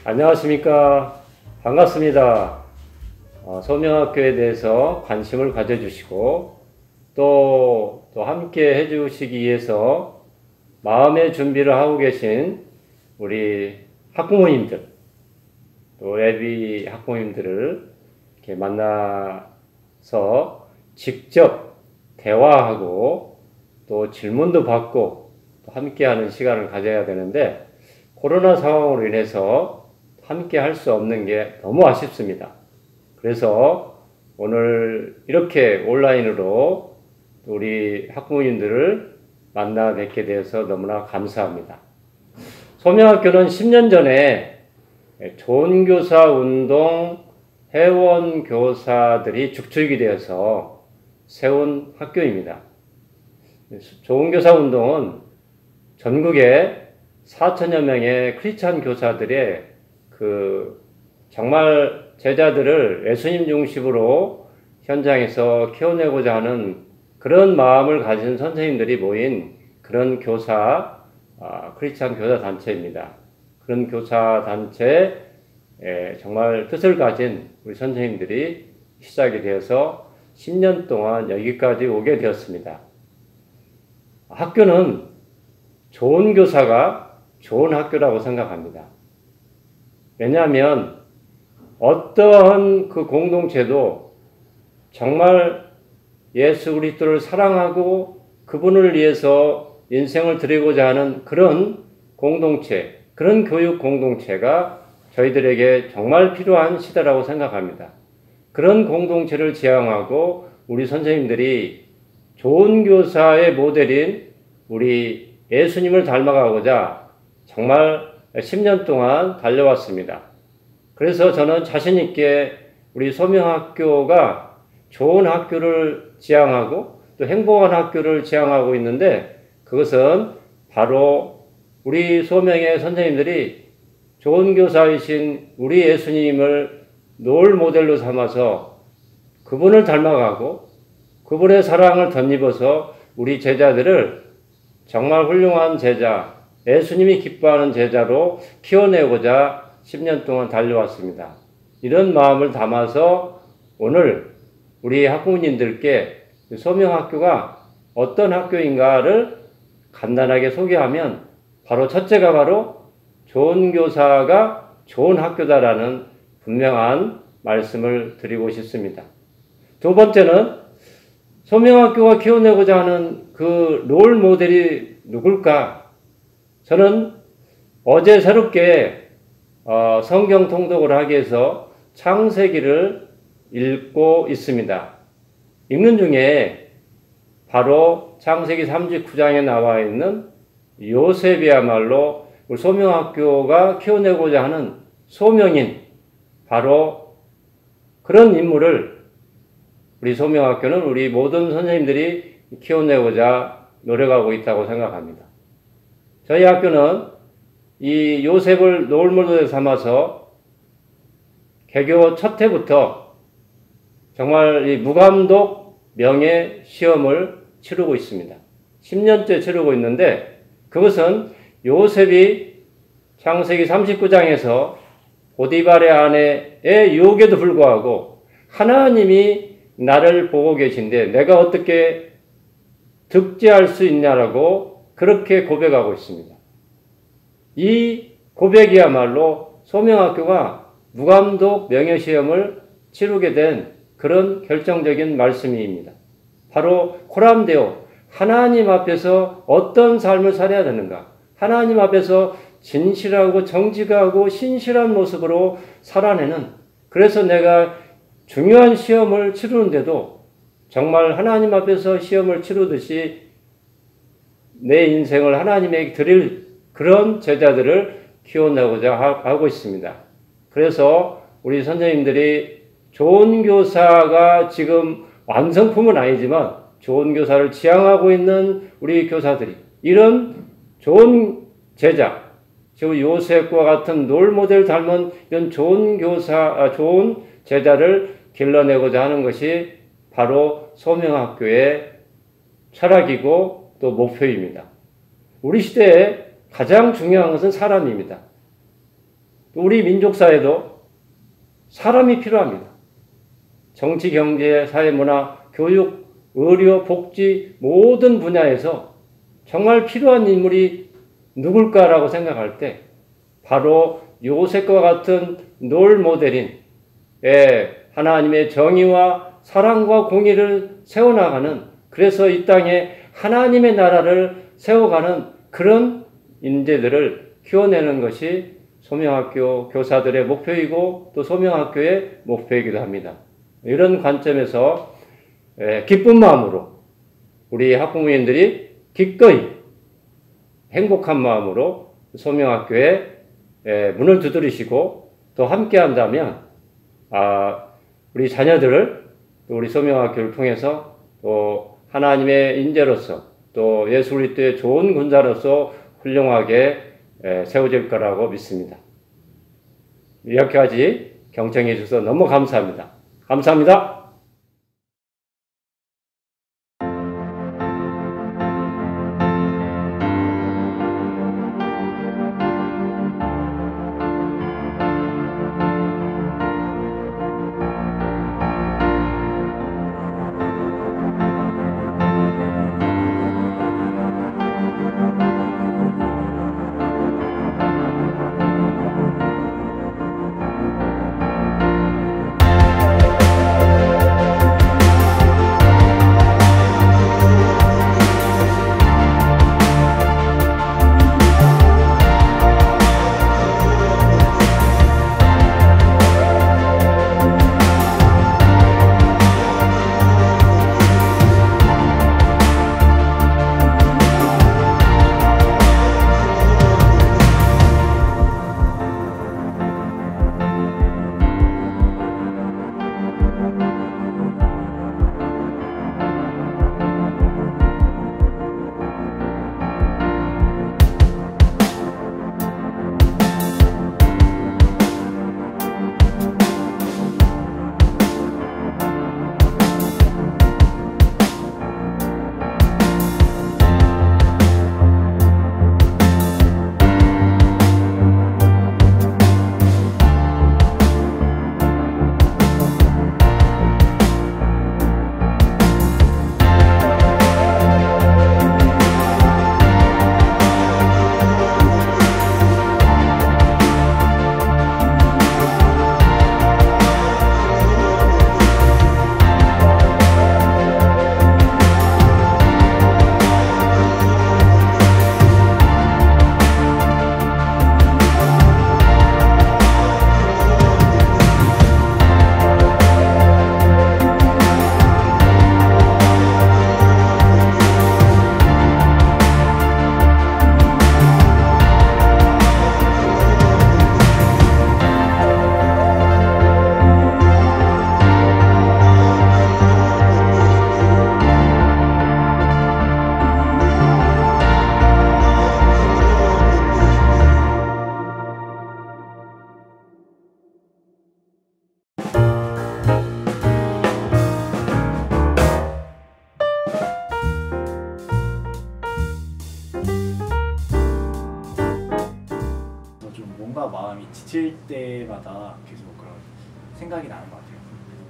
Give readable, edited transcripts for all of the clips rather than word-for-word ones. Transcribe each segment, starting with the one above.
안녕하십니까. 반갑습니다. 소명학교에 대해서 관심을 가져주시고 또 함께 해주시기 위해서 마음의 준비를 하고 계신 우리 학부모님들, 또 예비 학부모님들을 이렇게 만나서 직접 대화하고 또 질문도 받고 또 함께하는 시간을 가져야 되는데, 코로나 상황으로 인해서 함께 할 수 없는 게 너무 아쉽습니다. 그래서 오늘 이렇게 온라인으로 우리 학부모님들을 만나 뵙게 되어서 너무나 감사합니다. 소명학교는 10년 전에 좋은 교사 운동 회원 교사들이 죽축이 되어서 세운 학교입니다. 좋은 교사 운동은 전국에 4천여 명의 크리스찬 교사들의 정말 제자들을 예수님 중심으로 현장에서 키워내고자 하는 그런 마음을 가진 선생님들이 모인 그런 크리스찬 교사 단체입니다. 그런 교사 단체에 정말 뜻을 가진 우리 선생님들이 시작이 되어서 10년 동안 여기까지 오게 되었습니다. 학교는 좋은 교사가 좋은 학교라고 생각합니다. 왜냐하면 어떠한 그 공동체도 정말 예수 그리스도를 사랑하고 그분을 위해서 인생을 드리고자 하는 그런 공동체, 그런 교육 공동체가 저희들에게 정말 필요한 시대라고 생각합니다. 그런 공동체를 지향하고 우리 선생님들이 좋은 교사의 모델인 우리 예수님을 닮아가고자 정말 10년 동안 달려왔습니다. 그래서 저는 자신 있게 우리 소명학교가 좋은 학교를 지향하고 또 행복한 학교를 지향하고 있는데, 그것은 바로 우리 소명의 선생님들이 좋은 교사이신 우리 예수님을 롤 모델로 삼아서 그분을 닮아가고 그분의 사랑을 덧입어서 우리 제자들을 정말 훌륭한 제자, 예수님이 기뻐하는 제자로 키워내고자 10년 동안 달려왔습니다. 이런 마음을 담아서 오늘 우리 학부모님들께 소명학교가 어떤 학교인가를 간단하게 소개하면, 첫째가 바로 좋은 교사가 좋은 학교다라는 분명한 말씀을 드리고 싶습니다. 두 번째는 소명학교가 키워내고자 하는 그 롤 모델이 누굴까? 저는 어제 새롭게 성경 통독을 하기 위해서 창세기를 읽고 있습니다. 읽는 중에 바로 창세기 39장에 나와 있는 요셉이야말로 우리 소명학교가 키워내고자 하는 소명인, 바로 그런 인물을 우리 소명학교는 우리 모든 선생님들이 키워내고자 노력하고 있다고 생각합니다. 저희 학교는 이 요셉을 롤모델 삼아서 개교 첫 해부터 정말 이 무감독 명예 시험을 치르고 있습니다. 10년째 치르고 있는데, 그것은 요셉이 창세기 39장에서 보디발의 아내의 유혹에도 불구하고 하나님이 나를 보고 계신데 내가 어떻게 득죄할 수 있냐라고 그렇게 고백하고 있습니다. 이 고백이야말로 소명학교가 무감독 명예시험을 치르게 된 그런 결정적인 말씀입니다. 바로 코람데오, 하나님 앞에서 어떤 삶을 살아야 되는가, 하나님 앞에서 진실하고 정직하고 신실한 모습으로 살아내는, 그래서 내가 중요한 시험을 치르는데도 정말 하나님 앞에서 시험을 치르듯이 내 인생을 하나님에게 드릴 그런 제자들을 키워내고자 하고 있습니다. 그래서 우리 선생님들이 좋은 교사가 지금 완성품은 아니지만 좋은 교사를 지향하고 있는 우리 교사들이 이런 좋은 제자, 즉 요셉과 같은 롤모델 닮은 이런 좋은 좋은 제자를 길러내고자 하는 것이 바로 소명학교의 철학이고 또 목표입니다. 우리 시대에 가장 중요한 것은 사람입니다. 우리 민족사회도 사람이 필요합니다. 정치, 경제, 사회, 문화, 교육, 의료, 복지 모든 분야에서 정말 필요한 인물이 누굴까라고 생각할 때 바로 요셉과 같은 롤 모델인 하나님의 정의와 사랑과 공의를 세워나가는, 그래서 이 땅에 하나님의 나라를 세워가는 그런 인재들을 키워내는 것이 소명학교 교사들의 목표이고 또 소명학교의 목표이기도 합니다. 이런 관점에서 기쁜 마음으로 우리 학부모님들이 기꺼이 행복한 마음으로 소명학교에 문을 두드리시고 또 함께 한다면 우리 자녀들을 또 우리 소명학교를 통해서 또 하나님의 인재로서 또 예수 그리스도의 좋은 군사로서 훌륭하게 세워질 거라고 믿습니다. 이렇게까지 경청해 주셔서 너무 감사합니다. 감사합니다. 뭔가 마음이 지칠 때마다 계속 그런 생각이 나는 것 같아요.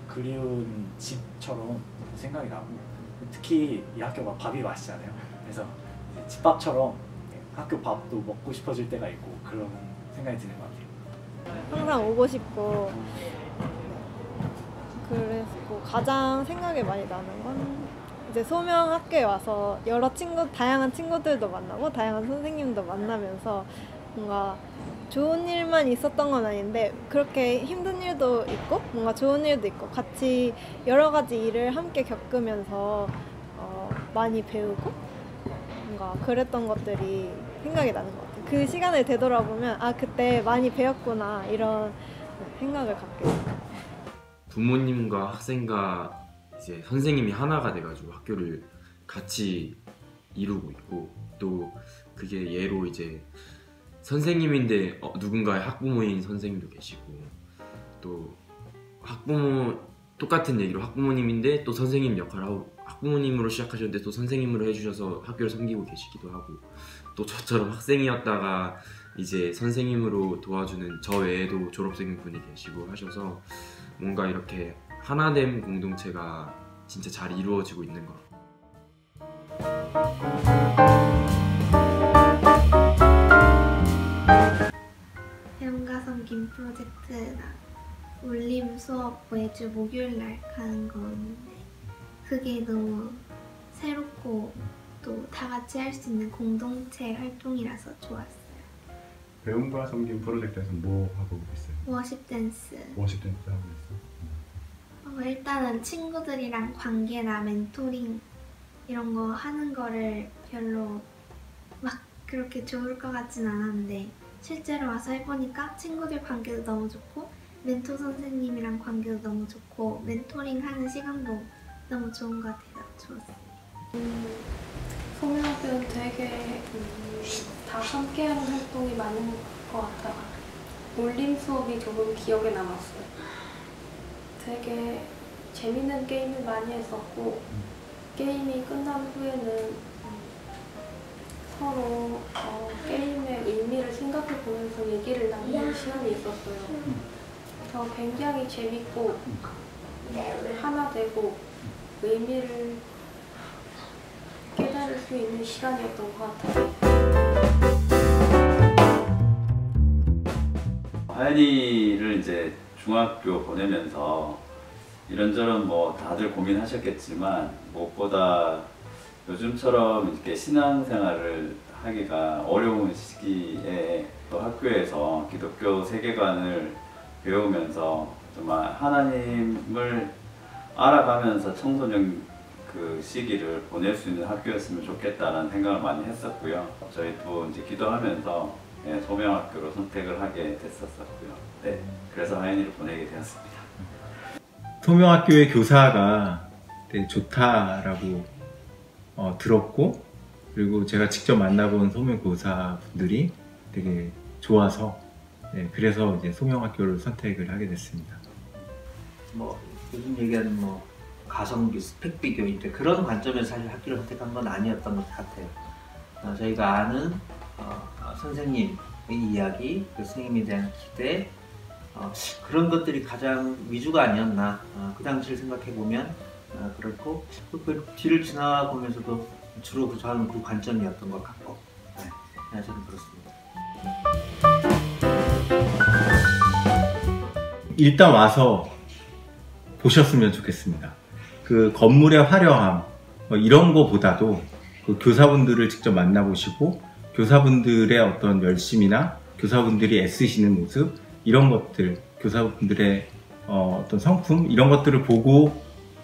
그리운 집처럼 생각이 나고, 특히 이 학교가 밥이 맛있잖아요. 그래서 집밥처럼 학교 밥도 먹고 싶어질 때가 있고 그런 생각이 드는 것 같아요. 항상 오고 싶고, 그래서 가장 생각이 많이 나는 건 이제 소명학교에 와서 여러 다양한 친구들도 만나고 다양한 선생님도 만나면서 뭔가 좋은 일만 있었던 건 아닌데 그렇게 힘든 일도 있고 뭔가 좋은 일도 있고 같이 여러 가지 일을 함께 겪으면서 많이 배우고 뭔가 그랬던 것들이 생각이 나는 것 같아요. 그 시간을 되돌아보면 그때 많이 배웠구나 이런 생각을 갖게 돼요. 부모님과 학생과 이제 선생님이 하나가 돼가지고 학교를 같이 이루고 있고, 또 그게 예로 이제 선생님인데 누군가의 학부모인 선생님도 계시고, 또 학부모 똑같은 얘기로 학부모님인데 또 선생님 역할을 하고, 학부모님으로 시작하셨는데 또 선생님으로 해주셔서 학교를 섬기고 계시기도 하고, 또 저처럼 학생이었다가 이제 선생님으로 도와주는 저 외에도 졸업생분이 계시고 하셔서 뭔가 이렇게 하나됨 공동체가 진짜 잘 이루어지고 있는 것 같아요. 해움과 섬김 프로젝트가 올림 수업 매주 목요일날 가는 거였는데 그게 너무 새롭고 또 다 같이 할 수 있는 공동체 활동이라서 좋았어요. 배움과 섬김 프로젝트에서 뭐 하고 있어요? 워십 댄스. 워십 댄스 하고 있어? 일단은 친구들이랑 관계나 멘토링 이런 거 하는 거를 별로 막 그렇게 좋을 것 같진 않았는데 실제로 와서 해보니까 친구들 관계도 너무 좋고 멘토 선생님이랑 관계도 너무 좋고 멘토링 하는 시간도 너무 좋은 것 같아서 좋았어요. 소명학교는 되게 다 함께하는 활동이 많은 것 같아요. 올림 수업이 조금 기억에 남았어요. 되게 재밌는 게임을 많이 했었고 게임이 끝난 후에는 서로 게임의 의미를 생각해 보면서 얘기를 나누는 시간이 있었어요. 그래서 굉장히 재밌고 하나 되고 의미를 깨달을 수 있는 시간이었던 것 같아요. 하연이를 이제 중학교 보내면서 이런저런 뭐 다들 고민하셨겠지만 무엇보다 요즘처럼 이렇게 신앙생활을 하기가 어려운 시기에 또 학교에서 기독교 세계관을 배우면서 정말 하나님을 알아가면서 청소년 그 시기를 보낼 수 있는 학교였으면 좋겠다는 생각을 많이 했었고요. 저희도 이제 기도하면서 소명학교로 선택을 하게 됐었고요. 네, 그래서 하연이를 보내게 되었습니다. 소명학교의 교사가 되게 좋다라고 들었고, 그리고 제가 직접 만나본 소명교사분들이 되게 좋아서 그래서 이제 소명학교를 선택을 하게 됐습니다. 뭐 요즘 얘기하는 뭐 가성비, 스펙 비교 이제 그런 관점에서 사실 학교를 선택한 건 아니었던 것 같아요. 저희가 아는 선생님의 이야기, 그 선생님에 대한 기대, 그런 것들이 가장 위주가 아니었나 그 당시를 생각해 보면 그렇고 그 뒤를 지나보면서도 주로 저는 그 관점이었던 것 같고 저는 그렇습니다. 일단 와서 보셨으면 좋겠습니다. 그 건물의 화려함 이런 거보다도 그 교사분들을 직접 만나보시고 교사분들의 어떤 열심이나 교사분들이 애쓰시는 모습 이런 것들, 교사분들의 어떤 성품 이런 것들을 보고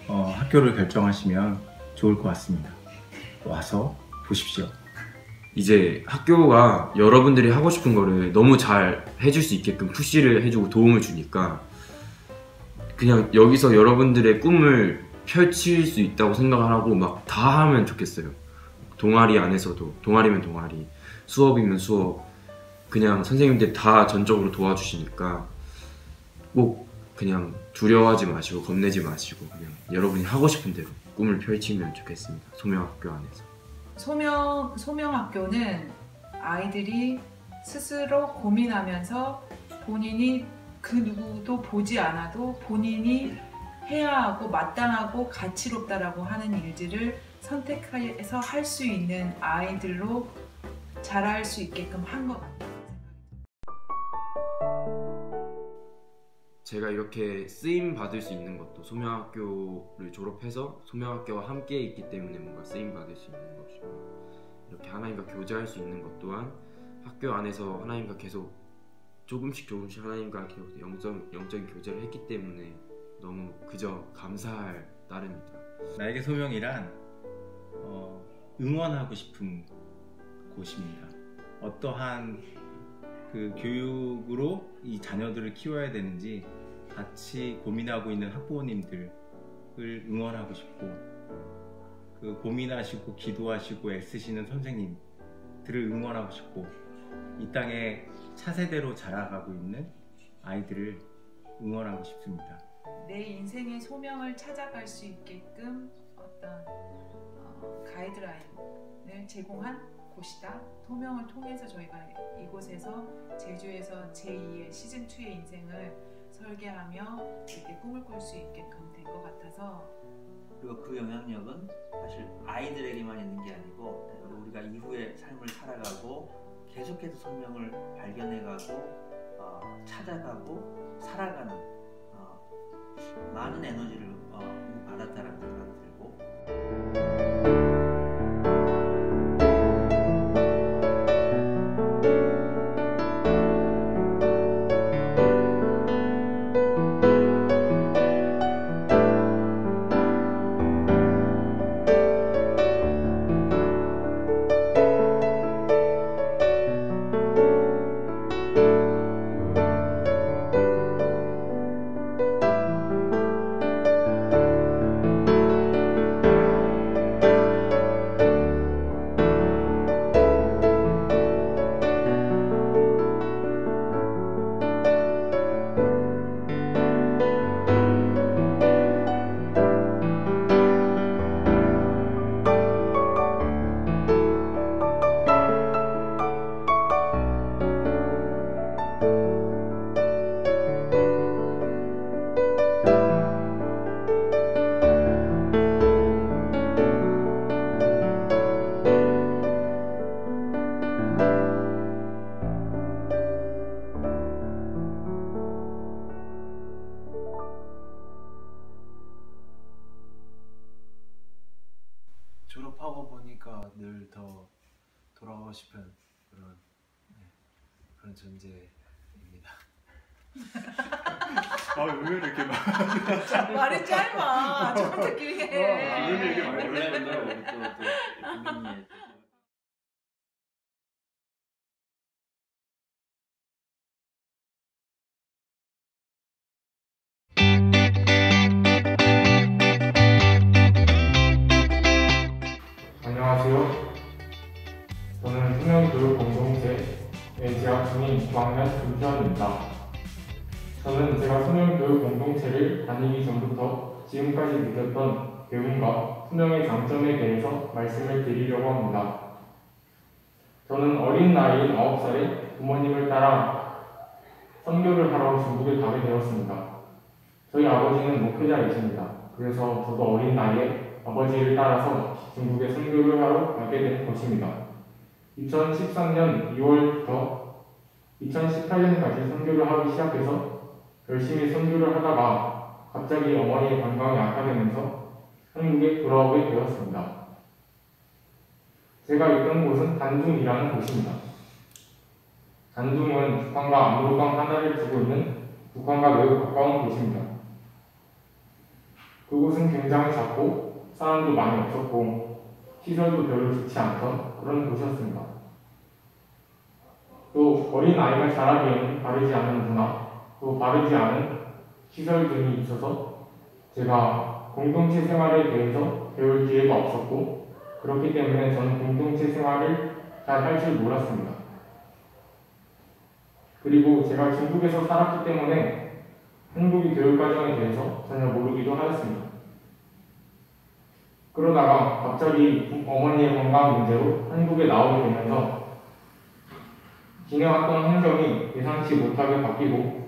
학교를 결정하시면 좋을 것 같습니다. 와서 보십시오. 이제 학교가 여러분들이 하고 싶은 거를 너무 잘 해줄 수 있게끔 푸시를 해주고 도움을 주니까 그냥 여기서 여러분들의 꿈을 펼칠 수 있다고 생각을 하고 막 다 하면 좋겠어요. 동아리 안에서도 동아리면 동아리, 수업이면 수업, 그냥 선생님들 다 전적으로 도와주시니까 꼭 그냥 두려워하지 마시고 겁내지 마시고 그냥 여러분이 하고 싶은 대로 꿈을 펼치면 좋겠습니다. 소명학교 안에서. 소명학교는 아이들이 스스로 고민하면서 본인이 그 누구도 보지 않아도 본인이 해야 하고 마땅하고 가치롭다라고 하는 일들을 선택해서 할 수 있는 아이들로 자랄 수 있게끔 한 것 같아요. 제가 이렇게 쓰임 받을 수 있는 것도 소명학교를 졸업해서 소명학교와 함께 있기 때문에 뭔가 쓰임 받을 수 있는 것이고, 이렇게 하나님과 교제할 수 있는 것 또한 학교 안에서 하나님과 계속 조금씩 하나님과 계속 영적인 교제를 했기 때문에 너무 그저 감사할 따름입니다. 나에게 소명이란 응원하고 싶은 곳입니다. 어떠한 그 교육으로 이 자녀들을 키워야 되는지 같이 고민하고 있는 학부모님들을 응원하고 싶고, 그 고민하시고 기도하시고 애쓰시는 선생님들을 응원하고 싶고, 이 땅에 차세대로 자라가고 있는 아이들을 응원하고 싶습니다. 내 인생의 소명을 찾아갈 수 있게끔 어떤 가이드라인을 제공한 곳이다. 소명을 통해서 저희가 이곳에서 제주에서 제2의 시즌2의 인생을 설계하며 이렇게 꿈을 꿀 수 있게끔 된 것 같아서 그리고 그 영향력은 사실 아이들에게만 있는 게 아니고 우리가 이후의 삶을 살아가고 계속해서 소명을 발견해가고 찾아가고 살아가는 많은 에너지를 받았다는 생각이 들고 졸업하고 보니까 늘 더 돌아가고 싶은 그런 존재입니다. 왜 이렇게 막 말이 짧아. 좀 길게 해. 그런 얘기 많이 원래는 우리 또 국민이의 안녕하세요. 저는 소명교육공동체에 재학 중인 6학년 김태현입니다. 저는 제가 소명교육공동체를 다니기 전부터 지금까지 느꼈던 배움과 소명의 장점에 대해서 말씀을 드리려고 합니다. 저는 어린 나이인 9살에 부모님을 따라 선교를 하러 중국에 가게 되었습니다. 저희 아버지는 목회자이십니다. 그래서 저도 어린 나이에 아버지를 따라서 중국에 선교를 하러 가게 된 것입니다. 2013년 2월부터 2018년까지 선교를 하기 시작해서 열심히 선교를 하다가 갑자기 어머니의 건강이 악화되면서 한국에 돌아오게 되었습니다. 제가 있던 곳은 단둥이라는 곳입니다. 단둥은 북한과 압록강 하나를 두고 있는 북한과 매우 가까운 곳입니다. 그곳은 굉장히 작고 사람도 많이 없었고 시설도 별로 좋지 않던 그런 곳이었습니다. 또 어린 아이가 자라기에는 바르지 않은 문화, 또 바르지 않은 시설 등이 있어서 제가 공동체 생활에 대해서 배울 기회가 없었고 그렇기 때문에 저는 공동체 생활을 잘 할 줄 몰랐습니다. 그리고 제가 중국에서 살았기 때문에 한국의 교육과정에 대해서 전혀 모르기도 하였습니다. 그러다가 갑자기 어머니의 건강 문제로 한국에 나오게 되면서 지내왔던 환경이 예상치 못하게 바뀌고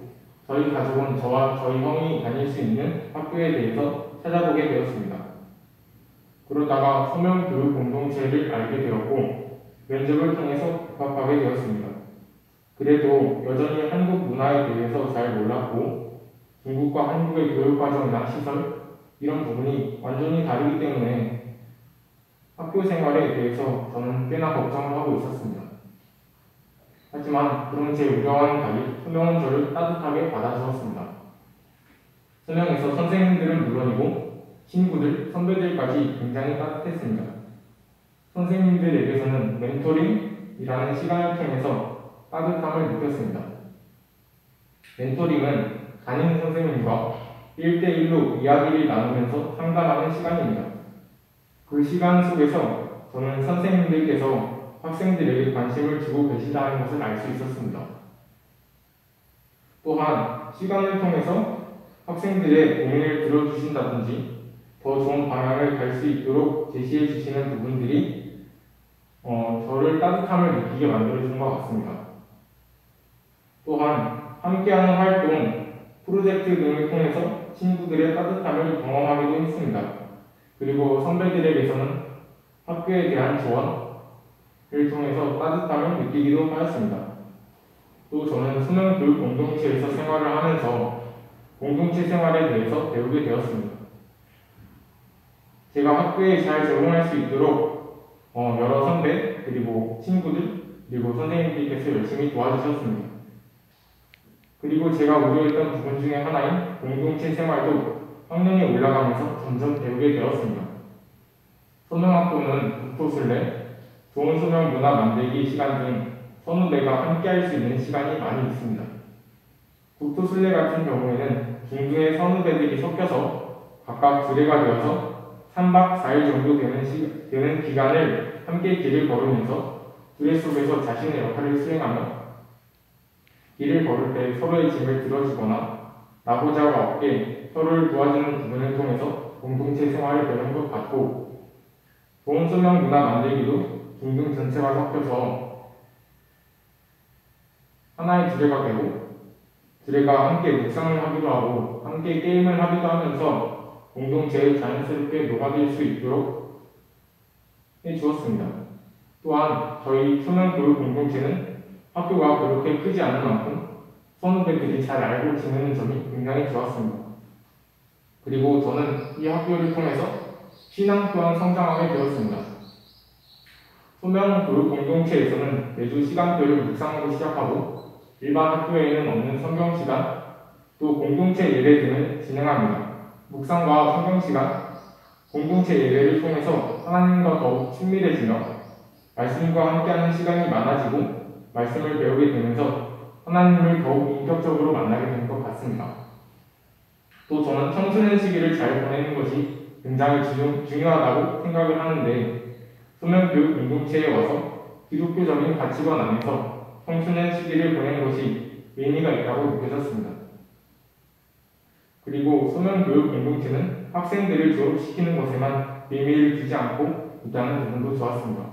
저희 가족은 저와 저희 형이 다닐 수 있는 학교에 대해서 찾아보게 되었습니다. 그러다가 소명교육공동체를 알게 되었고 면접을 통해서 입학하게 되었습니다. 그래도 여전히 한국 문화에 대해서 잘 몰랐고 중국과 한국의 교육과정이나 시설 이런 부분이 완전히 다르기 때문에 학교 생활에 대해서 저는 꽤나 걱정을 하고 있었습니다. 하지만 그런 제 우려와는 달리 소명은 저를 따뜻하게 받아주었습니다. 소명에서 선생님들은 물론이고 친구들, 선배들까지 굉장히 따뜻했습니다. 선생님들에게서는 멘토링이라는 시간을 통해서 따뜻함을 느꼈습니다. 멘토링은 담임 선생님과 1대1로 이야기를 나누면서 상담하는 시간입니다. 그 시간 속에서 저는 선생님들께서 학생들에게 관심을 주고 계시다는 것을 알 수 있었습니다. 또한 시간을 통해서 학생들의 고민을 들어주신다든지 더 좋은 방향을 갈 수 있도록 제시해 주시는 부분들이 저를 따뜻함을 느끼게 만들어준 것 같습니다. 또한 함께하는 활동, 프로젝트 등을 통해서 친구들의 따뜻함을 경험하기도 했습니다. 그리고 선배들에게서는 학교에 대한 조언을 통해서 따뜻함을 느끼기도 하였습니다. 또 저는 수능교육 공동체에서 생활을 하면서 공동체 생활에 대해서 배우게 되었습니다. 제가 학교에 잘 적응할 수 있도록 여러 선배, 그리고 친구들, 그리고 선생님들께서 열심히 도와주셨습니다. 그리고 제가 우려했던 부분 중에 하나인 공동체 생활도 학년이 올라가면서 점점 배우게 되었습니다. 소명학교는 국토순례, 좋은 소명 문화 만들기 시간 등 선후배가 함께할 수 있는 시간이 많이 있습니다. 국토순례 같은 경우에는 중등의 선후배들이 섞여서 각각 두레가 되어서 3박 4일 정도 되는 기간을 함께 길을 걸으면서 두레 속에서 자신의 역할을 수행하며 길을 걸을 때 서로의 짐을 들어주거나 나고자가 없게 서로를 도와주는 부분을 통해서 공동체 생활을 배우는 것 같고, 좋은 소명 문화 만들기도 중등 전체가 섞여서 하나의 두레가 되고 두레가 함께 묵상을 하기도 하고 함께 게임을 하기도 하면서 공동체에 자연스럽게 녹아들 수 있도록 해주었습니다. 또한 저희 소명교육 공동체는 학교가 그렇게 크지 않은 만큼 선후배들이 잘 알고 지내는 점이 굉장히 좋았습니다. 그리고 저는 이 학교를 통해서 신앙 또한 성장하게 되었습니다. 소명교육 공동체에서는 매주 시간표를 묵상으로 시작하고 일반 학교에는 없는 성경시간, 또 공동체 예배 등을 진행합니다. 묵상과 성경시간, 공동체 예배를 통해서 하나님과 더욱 친밀해지며 말씀과 함께하는 시간이 많아지고 말씀을 배우게 되면서 하나님을 더욱 인격적으로 만나게 된 것 같습니다. 또 저는 청소년 시기를 잘 보내는 것이 굉장히 중요하다고 생각을 하는데, 소명교육 공동체에 와서 기독교적인 가치관 안에서 청소년 시기를 보내는 것이 의미가 있다고 느껴졌습니다. 그리고 소명교육 공동체는 학생들을 졸업시키는 것에만 의미를 두지 않고 있다는 부분도 좋았습니다.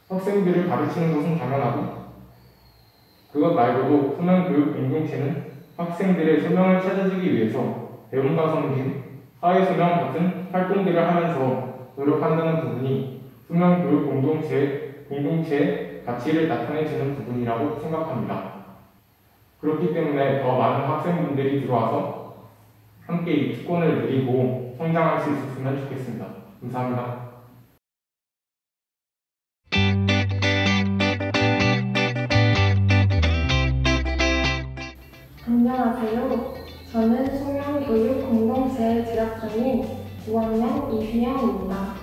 학생들을 가르치는 것은 당연하고 그것 말고도 소명교육 공동체는 학생들의 소명을 찾아주기 위해서 배움과 섬김, 사회소명 같은 활동들을 하면서 노력한다는 부분이 소명교육 공동체의 가치를 나타내주는 부분이라고 생각합니다. 그렇기 때문에 더 많은 학생분들이 들어와서 함께 이 특권을 누리고 성장할 수 있었으면 좋겠습니다. 감사합니다. 안녕하세요. 저는 소명교육공동체에 재학 중인 5학년 이휘영입니다.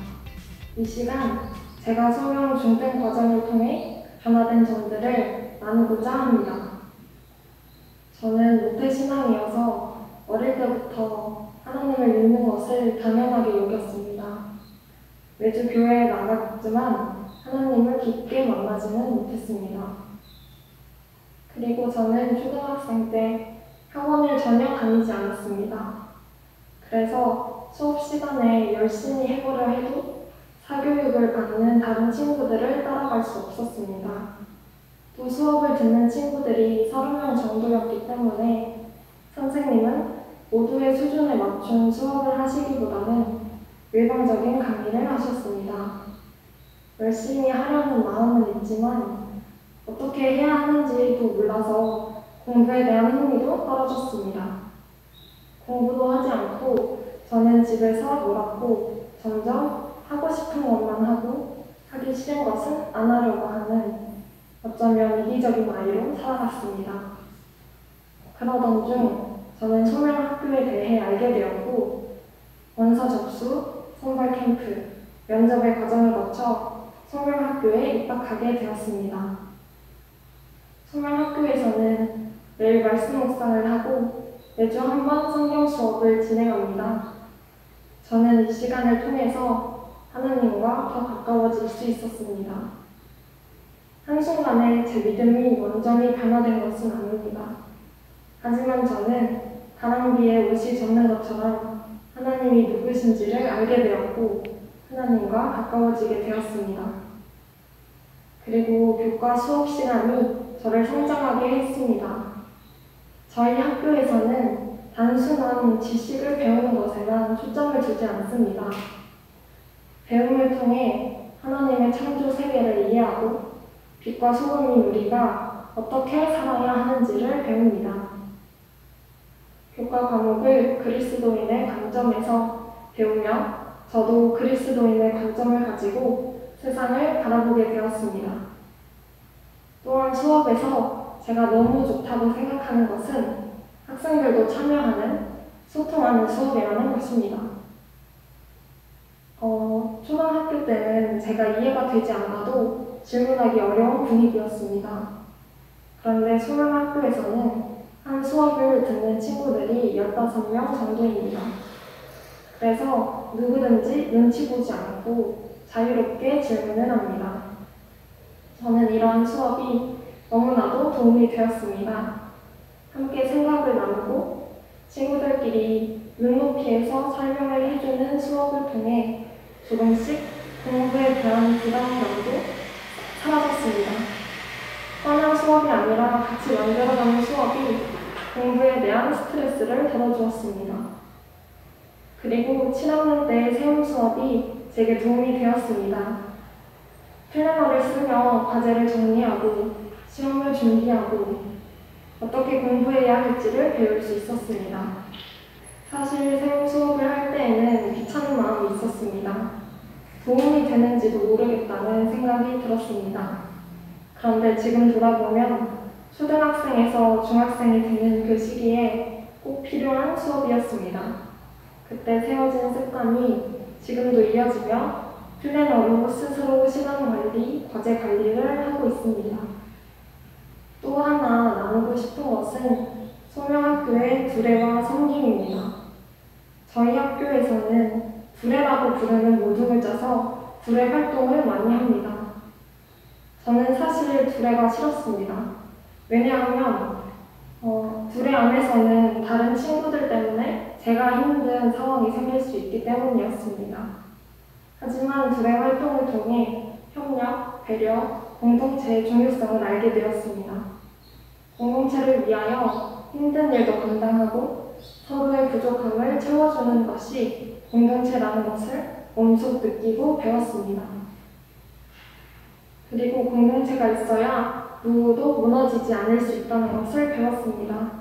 이 시간 제가 소명 중등 과정을 통해 변화된 점들을 나누고자 합니다. 저는 모태신앙이어서 어릴 때부터 하나님을 믿는 것을 당연하게 여겼습니다. 매주 교회에 나갔지만 하나님을 깊게 만나지는 못했습니다. 그리고 저는 초등학생 때 학원을 전혀 다니지 않았습니다. 그래서 수업 시간에 열심히 해보려 해도 사교육을 받는 다른 친구들을 따라갈 수 없었습니다. 또 수업을 듣는 친구들이 30명 정도였기 때문에 선생님은 모두의 수준에 맞춘 수업을 하시기보다는 일방적인 강의를 하셨습니다. 열심히 하려는 마음은 있지만 어떻게 해야 하는지도 몰라서 공부에 대한 흥미도 떨어졌습니다. 공부도 하지 않고 저는 집에서 놀았고 점점 하고 싶은 것만 하고 하기 싫은 것은 안 하려고 하는 어쩌면 이기적인 아이로 살아갔습니다. 그러던 중 저는 소명학교에 대해 알게 되었고 원서 접수, 선발 캠프, 면접의 과정을 거쳐 소명학교에 입학하게 되었습니다. 소명학교에서는 매일 말씀 묵상을 하고 매주 한 번 성경 수업을 진행합니다. 저는 이 시간을 통해서 하나님과 더 가까워질 수 있었습니다. 한순간에 제 믿음이 완전히 변화된 것은 아닙니다. 하지만 저는 가랑비에 옷이 젖는 것처럼 하나님이 누구신지를 알게 되었고 하나님과 가까워지게 되었습니다. 그리고 교과 수업 시간이 저를 성장하게 했습니다. 저희 학교에서는 단순한 지식을 배우는 것에만 초점을 두지 않습니다. 배움을 통해 하나님의 창조 세계를 이해하고 빛과 소금인 우리가 어떻게 살아야 하는지를 배웁니다. 교과 과목을 그리스도인의 관점에서 배우며 저도 그리스도인의 관점을 가지고 세상을 바라보게 되었습니다. 또한 수업에서 제가 너무 좋다고 생각하는 것은 학생들도 참여하는 소통하는 수업이라는 것입니다. 초등학교 때는 제가 이해가 되지 않아도 질문하기 어려운 분위기였습니다. 그런데 소명학교에서는 한 수업을 듣는 친구들이 15명 정도입니다. 그래서 누구든지 눈치 보지 않고 자유롭게 질문을 합니다. 저는 이러한 수업이 너무나도 도움이 되었습니다. 함께 생각을 나누고 친구들끼리 눈높이에서 설명을 해주는 수업을 통해 조금씩 공부에 대한 부담감도 사라졌습니다. 뻔한 수업이 아니라 같이 만들어가는 수업이 공부에 대한 스트레스를 덜어주었습니다. 그리고 7학년 때 세움 수업이 제게 도움이 되었습니다. 플래너를 쓰며 과제를 정리하고 시험을 준비하고 어떻게 공부해야 할지를 배울 수 있었습니다. 사실 세움 수업을 할 때에는 귀찮은 마음이 있었습니다. 도움이 되는지도 모르겠다는 생각이 들었습니다. 그런데 지금 돌아보면 초등학생에서 중학생이 되는 그 시기에 꼭 필요한 수업이었습니다. 그때 세워진 습관이 지금도 이어지며 플래너로 스스로 시간 관리, 과제 관리를 하고 있습니다. 또 하나 나누고 싶은 것은 소명학교의 두레와 섬김입니다. 저희 학교에서는 두레라고 부르는 모둠을 짜서 두레 활동을 많이 합니다. 저는 사실 두레가 싫었습니다. 왜냐하면 두레 안에서는 다른 친구들 때문에 제가 힘든 상황이 생길 수 있기 때문이었습니다. 하지만 두레 활동을 통해 협력, 배려, 공동체의 중요성을 알게 되었습니다. 공동체를 위하여 힘든 일도 감당하고 서로의 부족함을 채워주는 것이 공동체라는 것을 몸소 느끼고 배웠습니다. 그리고 공동체가 있어야 누구도 무너지지 않을 수 있다는 것을 배웠습니다.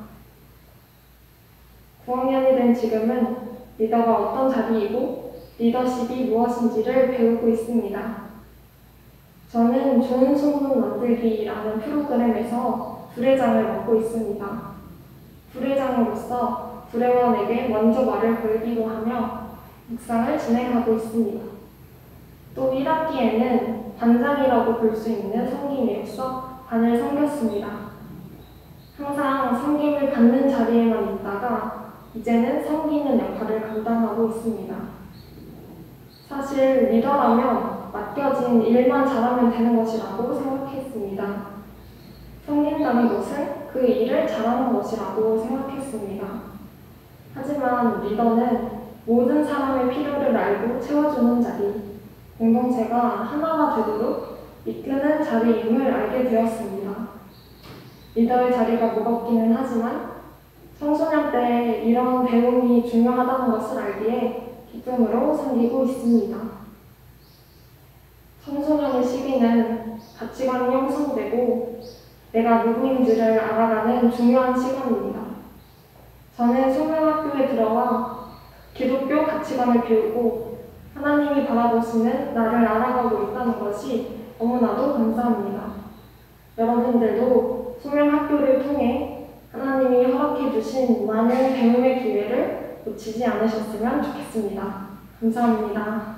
9학년이 된 지금은 리더가 어떤 자리이고 리더십이 무엇인지를 배우고 있습니다. 저는 좋은 소문 만들기라는 프로그램에서 부회장을 맡고 있습니다. 부회장으로서 부회원에게 먼저 말을 걸기로 하며 묵상을 진행하고 있습니다. 또 1학기에는 반장이라고 볼 수 있는 섬김이로서 반을 섬겼습니다. 항상 섬김을 받는 자리에만 있다가 이제는 섬기는 역할을 감당하고 있습니다. 사실 리더라면 맡겨진 일만 잘하면 되는 것이라고 생각했습니다. 섬긴다는 것은 그 일을 잘하는 것이라고 생각했습니다. 하지만 리더는 모든 사람의 필요를 알고 채워주는 자리, 공동체가 하나가 되도록 이끄는 자리임을 알게 되었습니다. 리더의 자리가 무겁기는 하지만 청소년 때 이런 배움이 중요하다는 것을 알기에 기쁨으로 섬기고 있습니다. 청소년의 시기는 가치관이 형성되고 내가 누구인지를 알아가는 중요한 시간입니다. 저는 소명학교에 들어와 기독교 가치관을 배우고 하나님이 바라보시는 나를 알아가고 있다는 것이 너무나도 감사합니다. 여러분들도 소명학교를 통해 하나님이 허락해 주신 많은 배움의 기회를 놓치지 않으셨으면 좋겠습니다. 감사합니다.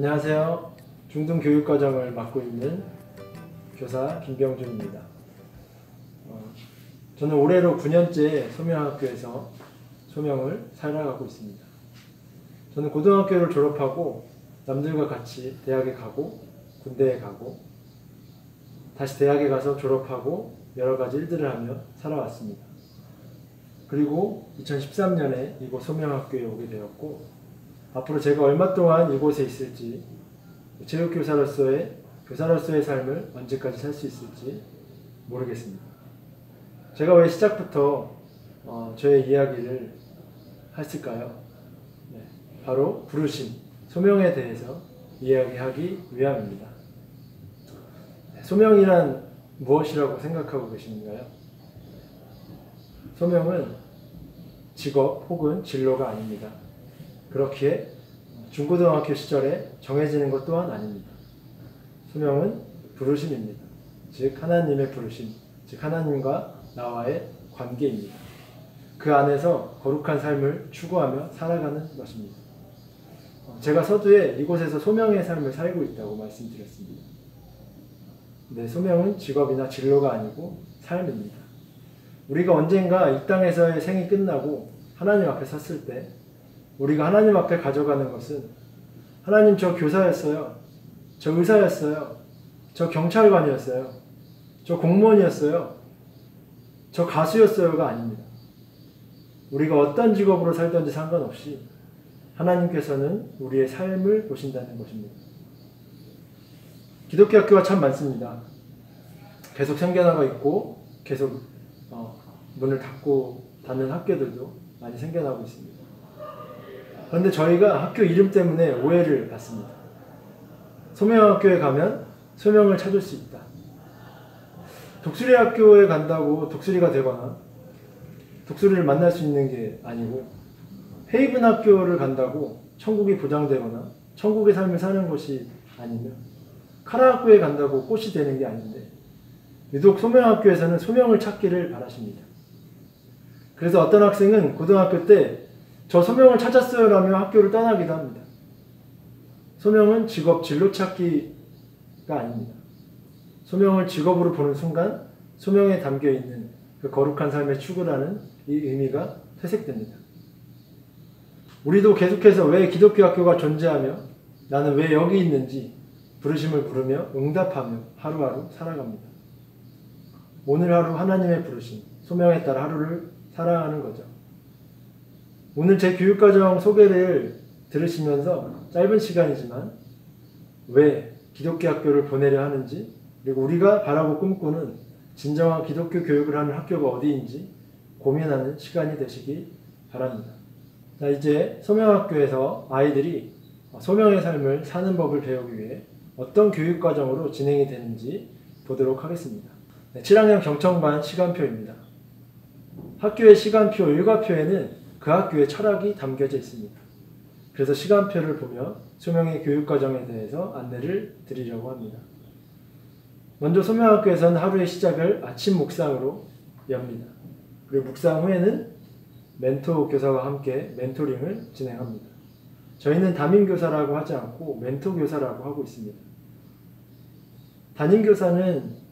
안녕하세요. 중등교육과정을 맡고 있는 교사 김병준입니다. 저는 올해로 9년째 소명학교에서 소명을 살아가고 있습니다. 저는 고등학교를 졸업하고 남들과 같이 대학에 가고 군대에 가고 다시 대학에 가서 졸업하고 여러 가지 일들을 하며 살아왔습니다. 그리고 2013년에 이곳 소명학교에 오게 되었고 앞으로 제가 얼마 동안 이곳에 있을지 체육교사로서의 삶을 언제까지 살 수 있을지 모르겠습니다. 제가 왜 시작부터 저의 이야기를 했을까요? 네, 바로 부르심, 소명에 대해서 이야기하기 위함입니다. 소명이란 무엇이라고 생각하고 계신가요? 소명은 직업 혹은 진로가 아닙니다. 그렇기에 중고등학교 시절에 정해지는 것 또한 아닙니다. 소명은 부르심입니다. 즉 하나님의 부르심, 즉 하나님과 나와의 관계입니다. 그 안에서 거룩한 삶을 추구하며 살아가는 것입니다. 제가 서두에 이곳에서 소명의 삶을 살고 있다고 말씀드렸습니다. 네, 소명은 직업이나 진로가 아니고 삶입니다. 우리가 언젠가 이 땅에서의 생이 끝나고 하나님 앞에 섰을 때 우리가 하나님 앞에 가져가는 것은 하나님 저 교사였어요. 저 의사였어요. 저 경찰관이었어요. 저 공무원이었어요. 저 가수였어요가 아닙니다. 우리가 어떤 직업으로 살든지 상관없이 하나님께서는 우리의 삶을 보신다는 것입니다. 기독교 학교가 참 많습니다. 계속 생겨나고 있고 계속 문을 닫고 닫는 학교들도 많이 생겨나고 있습니다. 그런데 저희가 학교 이름 때문에 오해를 받습니다. 소명학교에 가면 소명을 찾을 수 있다. 독수리 학교에 간다고 독수리가 되거나 독수리를 만날 수 있는 게 아니고 헤이븐 학교를 간다고 천국이 보장되거나 천국의 삶을 사는 것이 아니며 카라 학교에 간다고 꽃이 되는 게 아닌데 유독 소명학교에서는 소명을 찾기를 바라십니다. 그래서 어떤 학생은 고등학교 때 저 소명을 찾았어요 라며 학교를 떠나기도 합니다. 소명은 직업 진로 찾기가 아닙니다. 소명을 직업으로 보는 순간 소명에 담겨있는 그 거룩한 삶의 추구라는 이 의미가 퇴색됩니다. 우리도 계속해서 왜 기독교 학교가 존재하며 나는 왜 여기 있는지 부르심을 부르며 응답하며 하루하루 살아갑니다. 오늘 하루 하나님의 부르심, 소명에 따라 하루를 살아가는 거죠. 오늘 제 교육과정 소개를 들으시면서 짧은 시간이지만 왜 기독교 학교를 보내려 하는지 그리고 우리가 바라고 꿈꾸는 진정한 기독교 교육을 하는 학교가 어디인지 고민하는 시간이 되시기 바랍니다. 자, 이제 소명학교에서 아이들이 소명의 삶을 사는 법을 배우기 위해 어떤 교육과정으로 진행이 되는지 보도록 하겠습니다. 네, 7학년 경청반 시간표입니다. 학교의 시간표 일과표에는 그 학교의 철학이 담겨져 있습니다. 그래서 시간표를 보며 소명의 교육과정에 대해서 안내를 드리려고 합니다. 먼저 소명학교에서는 하루의 시작을 아침 묵상으로 엽니다. 그리고 묵상 후에는 멘토 교사와 함께 멘토링을 진행합니다. 저희는 담임교사라고 하지 않고 멘토 교사라고 하고 있습니다. 담임교사는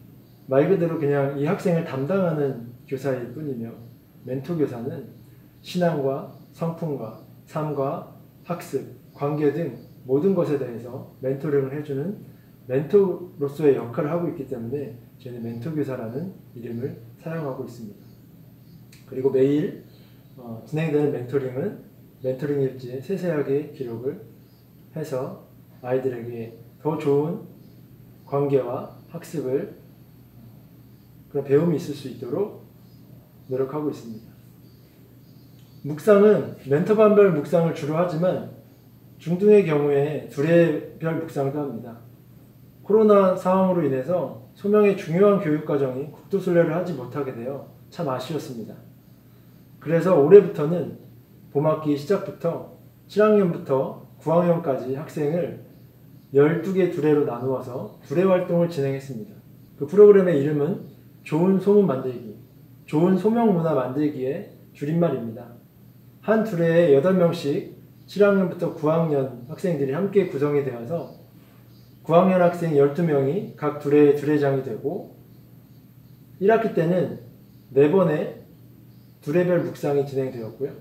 말 그대로 그냥 이 학생을 담당하는 교사일 뿐이며 멘토 교사는 신앙과 성품과 삶과 학습, 관계 등 모든 것에 대해서 멘토링을 해주는 멘토로서의 역할을 하고 있기 때문에 저희는 멘토교사라는 이름을 사용하고 있습니다. 그리고 매일 진행되는 멘토링은 멘토링 일지에 세세하게 기록을 해서 아이들에게 더 좋은 관계와 학습을 그런 배움이 있을 수 있도록 노력하고 있습니다. 묵상은 멘토반별 묵상을 주로 하지만 중등의 경우에 두레별 묵상도 합니다. 코로나 상황으로 인해서 소명의 중요한 교육과정이 국도순례를 하지 못하게 되어 참 아쉬웠습니다. 그래서 올해부터는 봄학기 시작부터 7학년부터 9학년까지 학생을 12개 두레로 나누어서 두레 활동을 진행했습니다. 그 프로그램의 이름은 좋은 소문 만들기, 좋은 소명 문화 만들기의 줄임말입니다. 한 두레에 8명씩 7학년부터 9학년 학생들이 함께 구성이 되어서 9학년 학생 12명이 각 두레장이 되고 1학기 때는 4번의 두레별 묵상이 진행되었고요.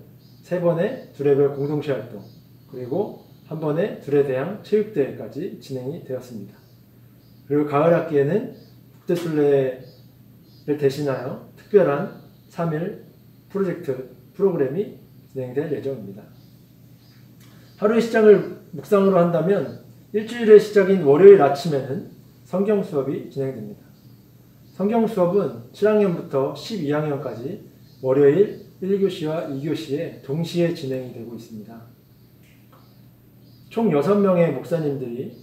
3번의 두레별 공동체 활동, 그리고 1번의 두레대항 체육대회까지 진행이 되었습니다. 그리고 가을 학기에는 국대순례를 대신하여 특별한 3일 프로그램이 진행될 예정입니다. 하루의 시작을 묵상으로 한다면 일주일의 시작인 월요일 아침에는 성경 수업이 진행됩니다. 성경 수업은 7학년부터 12학년까지 월요일 1교시와 2교시에 동시에 진행이 되고 있습니다. 총 6명의 목사님들이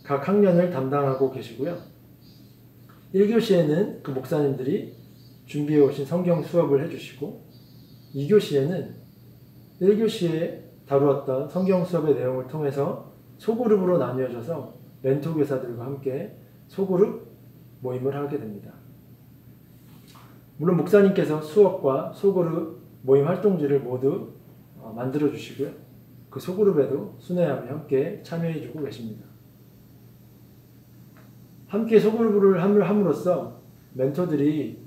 각 학년을 담당하고 계시고요. 1교시에는 그 목사님들이 준비해 오신 성경 수업을 해주시고 2교시에는 1교시에 다루었던 성경 수업의 내용을 통해서 소그룹으로 나뉘어져서 멘토 교사들과 함께 소그룹 모임을 하게 됩니다. 물론 목사님께서 수업과 소그룹 모임 활동지를 모두 만들어 주시고요. 그 소그룹에도 순회하며 함께 참여해 주고 계십니다. 함께 소그룹을 함으로써 나의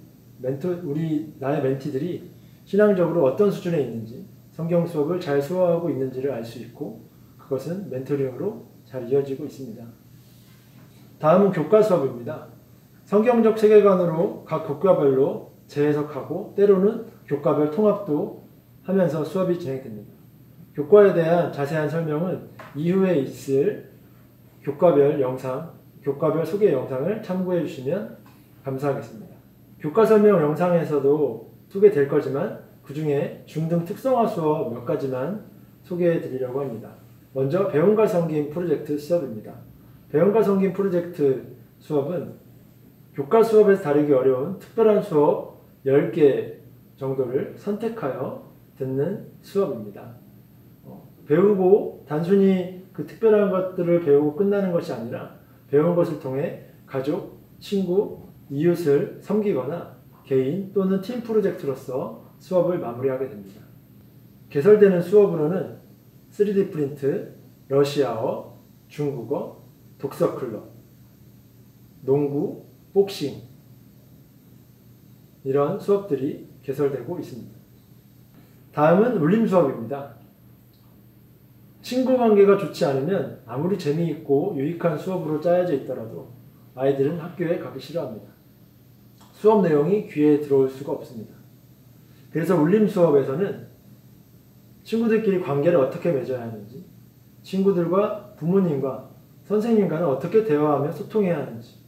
멘티들이 신앙적으로 어떤 수준에 있는지, 성경 수업을 잘 소화하고 있는지를 알 수 있고, 그것은 멘토링으로 잘 이어지고 있습니다. 다음은 교과 수업입니다. 성경적 세계관으로 각 교과별로 재해석하고 때로는 교과별 통합도 하면서 수업이 진행됩니다. 교과에 대한 자세한 설명은 이후에 있을 교과별 소개 영상을 참고해 주시면 감사하겠습니다. 교과 설명 영상에서도 소개될 거지만 그 중에 중등 특성화 수업 몇 가지만 소개해 드리려고 합니다. 먼저 배움과 섬김 프로젝트 수업입니다. 배움과 섬김 프로젝트 수업은 교과 수업에서 다루기 어려운 특별한 수업 10개 정도를 선택하여 듣는 수업입니다. 배우고 단순히 그 특별한 것들을 배우고 끝나는 것이 아니라 배운 것을 통해 가족, 친구, 이웃을 섬기거나 개인 또는 팀 프로젝트로서 수업을 마무리하게 됩니다. 개설되는 수업으로는 3D 프린트, 러시아어, 중국어, 독서클럽, 농구, 복싱 이런 수업들이 개설되고 있습니다. 다음은 울림 수업입니다. 친구 관계가 좋지 않으면 아무리 재미있고 유익한 수업으로 짜여져 있더라도 아이들은 학교에 가기 싫어합니다. 수업 내용이 귀에 들어올 수가 없습니다. 그래서 울림 수업에서는 친구들끼리 관계를 어떻게 맺어야 하는지, 친구들과 부모님과 선생님과는 어떻게 대화하며 소통해야 하는지,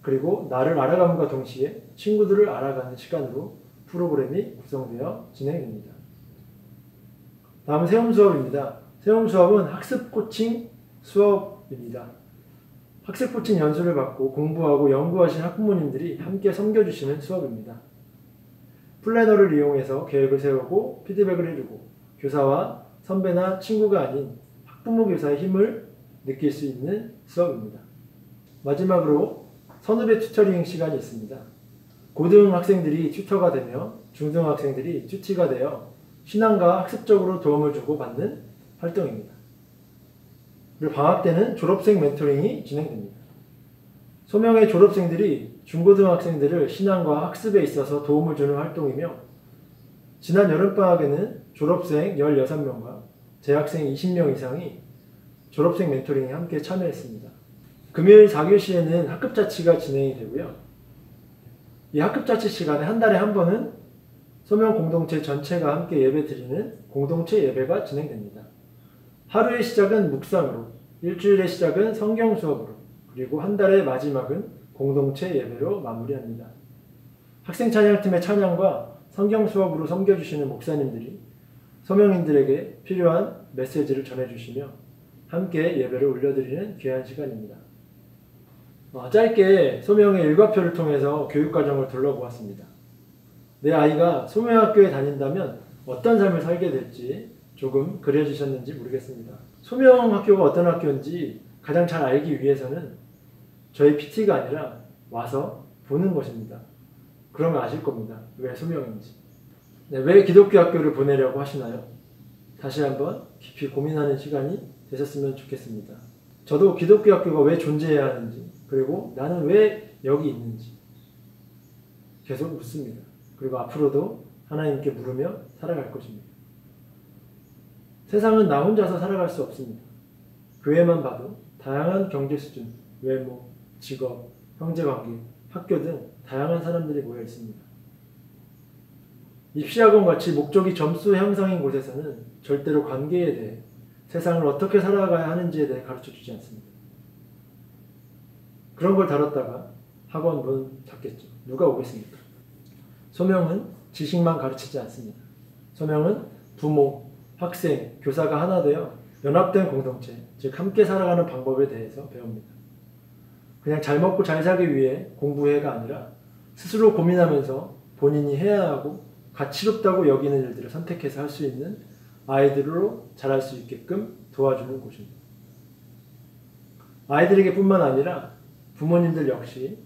그리고 나를 알아감과 동시에 친구들을 알아가는 시간으로 프로그램이 구성되어 진행됩니다. 다음은 세움 수업입니다. 세움 수업은 학습 코칭 수업입니다. 학습 코칭 연수를 받고 공부하고 연구하신 학부모님들이 함께 섬겨주시는 수업입니다. 플래너를 이용해서 계획을 세우고 피드백을 해주고 교사와 선배나 친구가 아닌 학부모 교사의 힘을 느낄 수 있는 수업입니다. 마지막으로 선후배 튜터링 시간이 있습니다. 고등학생들이 튜터가 되며 중등학생들이 튜티가 되어 신앙과 학습적으로 도움을 주고 받는 활동입니다. 그리고 방학 때는 졸업생 멘토링이 진행됩니다. 소명의 졸업생들이 중고등학생들을 신앙과 학습에 있어서 도움을 주는 활동이며 지난 여름방학에는 졸업생 16명과 재학생 20명 이상이 졸업생 멘토링에 함께 참여했습니다. 금요일 4교시에는 학급자치가 진행이 되고요. 이 학급자치 시간에 한 달에 한 번은 소명 공동체 전체가 함께 예배 드리는 공동체 예배가 진행됩니다. 하루의 시작은 묵상으로, 일주일의 시작은 성경 수업으로, 그리고 한 달의 마지막은 공동체 예배로 마무리합니다. 학생 찬양팀의 찬양과 성경 수업으로 섬겨주시는 목사님들이 소명인들에게 필요한 메시지를 전해주시며 함께 예배를 올려드리는 귀한 시간입니다. 짧게 소명의 일과표를 통해서 교육과정을 둘러보았습니다. 내 아이가 소명학교에 다닌다면 어떤 삶을 살게 될지 조금 그려지셨는지 모르겠습니다. 소명학교가 어떤 학교인지 가장 잘 알기 위해서는 저희 PT가 아니라 와서 보는 것입니다. 그러면 아실 겁니다. 왜 소명인지. 왜 기독교 학교를 보내려고 하시나요? 다시 한번 깊이 고민하는 시간이 되셨으면 좋겠습니다. 저도 기독교 학교가 왜 존재해야 하는지, 그리고 나는 왜 여기 있는지 계속 묻습니다. 그리고 앞으로도 하나님께 물으며 살아갈 것입니다. 세상은 나 혼자서 살아갈 수 없습니다. 교회만 봐도 다양한 경제 수준, 외모, 직업, 형제관계, 학교 등 다양한 사람들이 모여 있습니다. 입시학원 같이 목적이 점수 향상인 곳에서는 절대로 관계에 대해, 세상을 어떻게 살아가야 하는지에 대해 가르쳐주지 않습니다. 그런 걸 다뤘다가 학원 문 닫겠죠. 누가 오겠습니까? 소명은 지식만 가르치지 않습니다. 소명은 부모, 학생, 교사가 하나 되어 연합된 공동체, 즉 함께 살아가는 방법에 대해서 배웁니다. 그냥 잘 먹고 잘 살기 위해 공부해가 아니라 스스로 고민하면서 본인이 해야 하고 가치롭다고 여기는 일들을 선택해서 할 수 있는 아이들로 자랄 수 있게끔 도와주는 곳입니다. 아이들에게 뿐만 아니라 부모님들 역시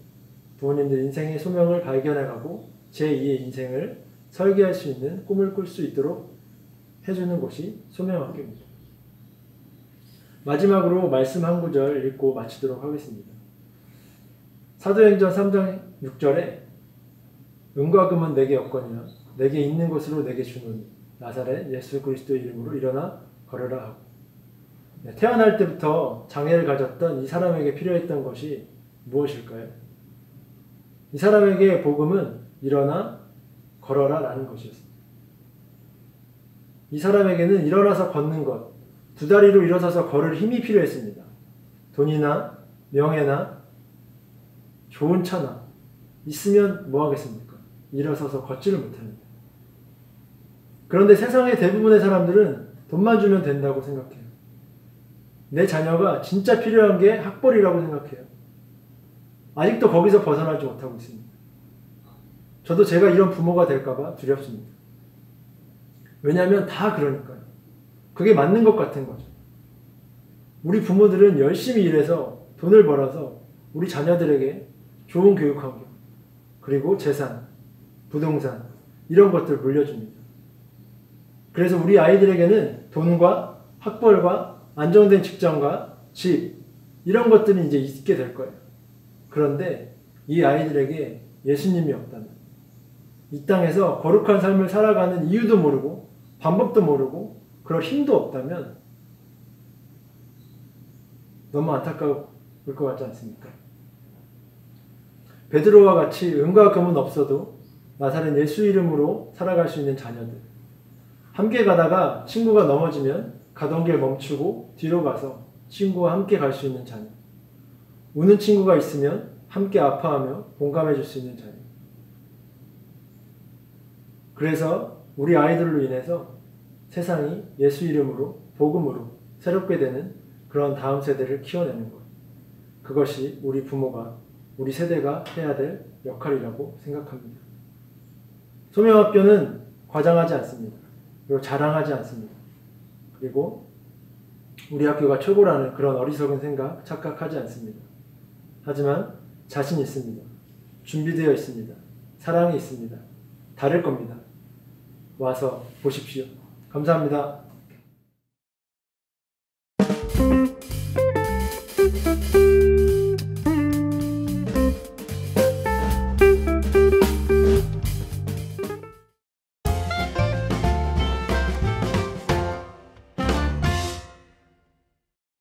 부모님들 인생의 소명을 발견해가고 제2의 인생을 설계할 수 있는 꿈을 꿀 수 있도록 해주는 곳이 소명학교입니다. 마지막으로 말씀 한 구절 읽고 마치도록 하겠습니다. 사도행전 3장 6절에 은과 금은 내게 없거니와 내게 있는 것으로 내게 주노니 나사렛 예수 그리스도의 이름으로 일어나 걸으라 하고, 태어날 때부터 장애를 가졌던 이 사람에게 필요했던 것이 무엇일까요? 이 사람에게 복음은 일어나 걸어라 라는 것이었습니다. 이 사람에게는 일어나서 걷는 것, 두 다리로 일어서서 걸을 힘이 필요했습니다. 돈이나 명예나 좋은 차나 있으면 뭐 하겠습니까? 일어서서 걷지를 못합니다. 그런데 세상의 대부분의 사람들은 돈만 주면 된다고 생각해요. 내 자녀가 진짜 필요한 게 학벌이라고 생각해요. 아직도 거기서 벗어나지 못하고 있습니다. 저도 제가 이런 부모가 될까봐 두렵습니다. 왜냐하면 다 그러니까요. 그게 맞는 것 같은 거죠. 우리 부모들은 열심히 일해서 돈을 벌어서 우리 자녀들에게 좋은 교육 환경, 그리고 재산, 부동산 이런 것들을 물려줍니다. 그래서 우리 아이들에게는 돈과 학벌과 안정된 직장과 집 이런 것들이 이제 있게 될 거예요. 그런데 이 아이들에게 예수님이 없다면, 이 땅에서 거룩한 삶을 살아가는 이유도 모르고 방법도 모르고 그럴 힘도 없다면 너무 안타까울 것 같지 않습니까? 베드로와 같이 은과 금은 없어도 나사렛 예수 이름으로 살아갈 수 있는 자녀들, 함께 가다가 친구가 넘어지면 가던 길 멈추고 뒤로 가서 친구와 함께 갈 수 있는 자녀, 우는 친구가 있으면 함께 아파하며 공감해 줄 수 있는 자녀. 그래서 우리 아이들로 인해서 세상이 예수 이름으로, 복음으로 새롭게 되는 그런 다음 세대를 키워내는 것, 그것이 우리 부모가, 우리 세대가 해야 될 역할이라고 생각합니다. 소명학교는 과장하지 않습니다. 그리고 자랑하지 않습니다. 그리고 우리 학교가 최고라는 그런 어리석은 생각, 착각하지 않습니다. 하지만 자신 있습니다. 준비되어 있습니다. 사랑이 있습니다. 다를 겁니다. 와서 보십시오. 감사합니다.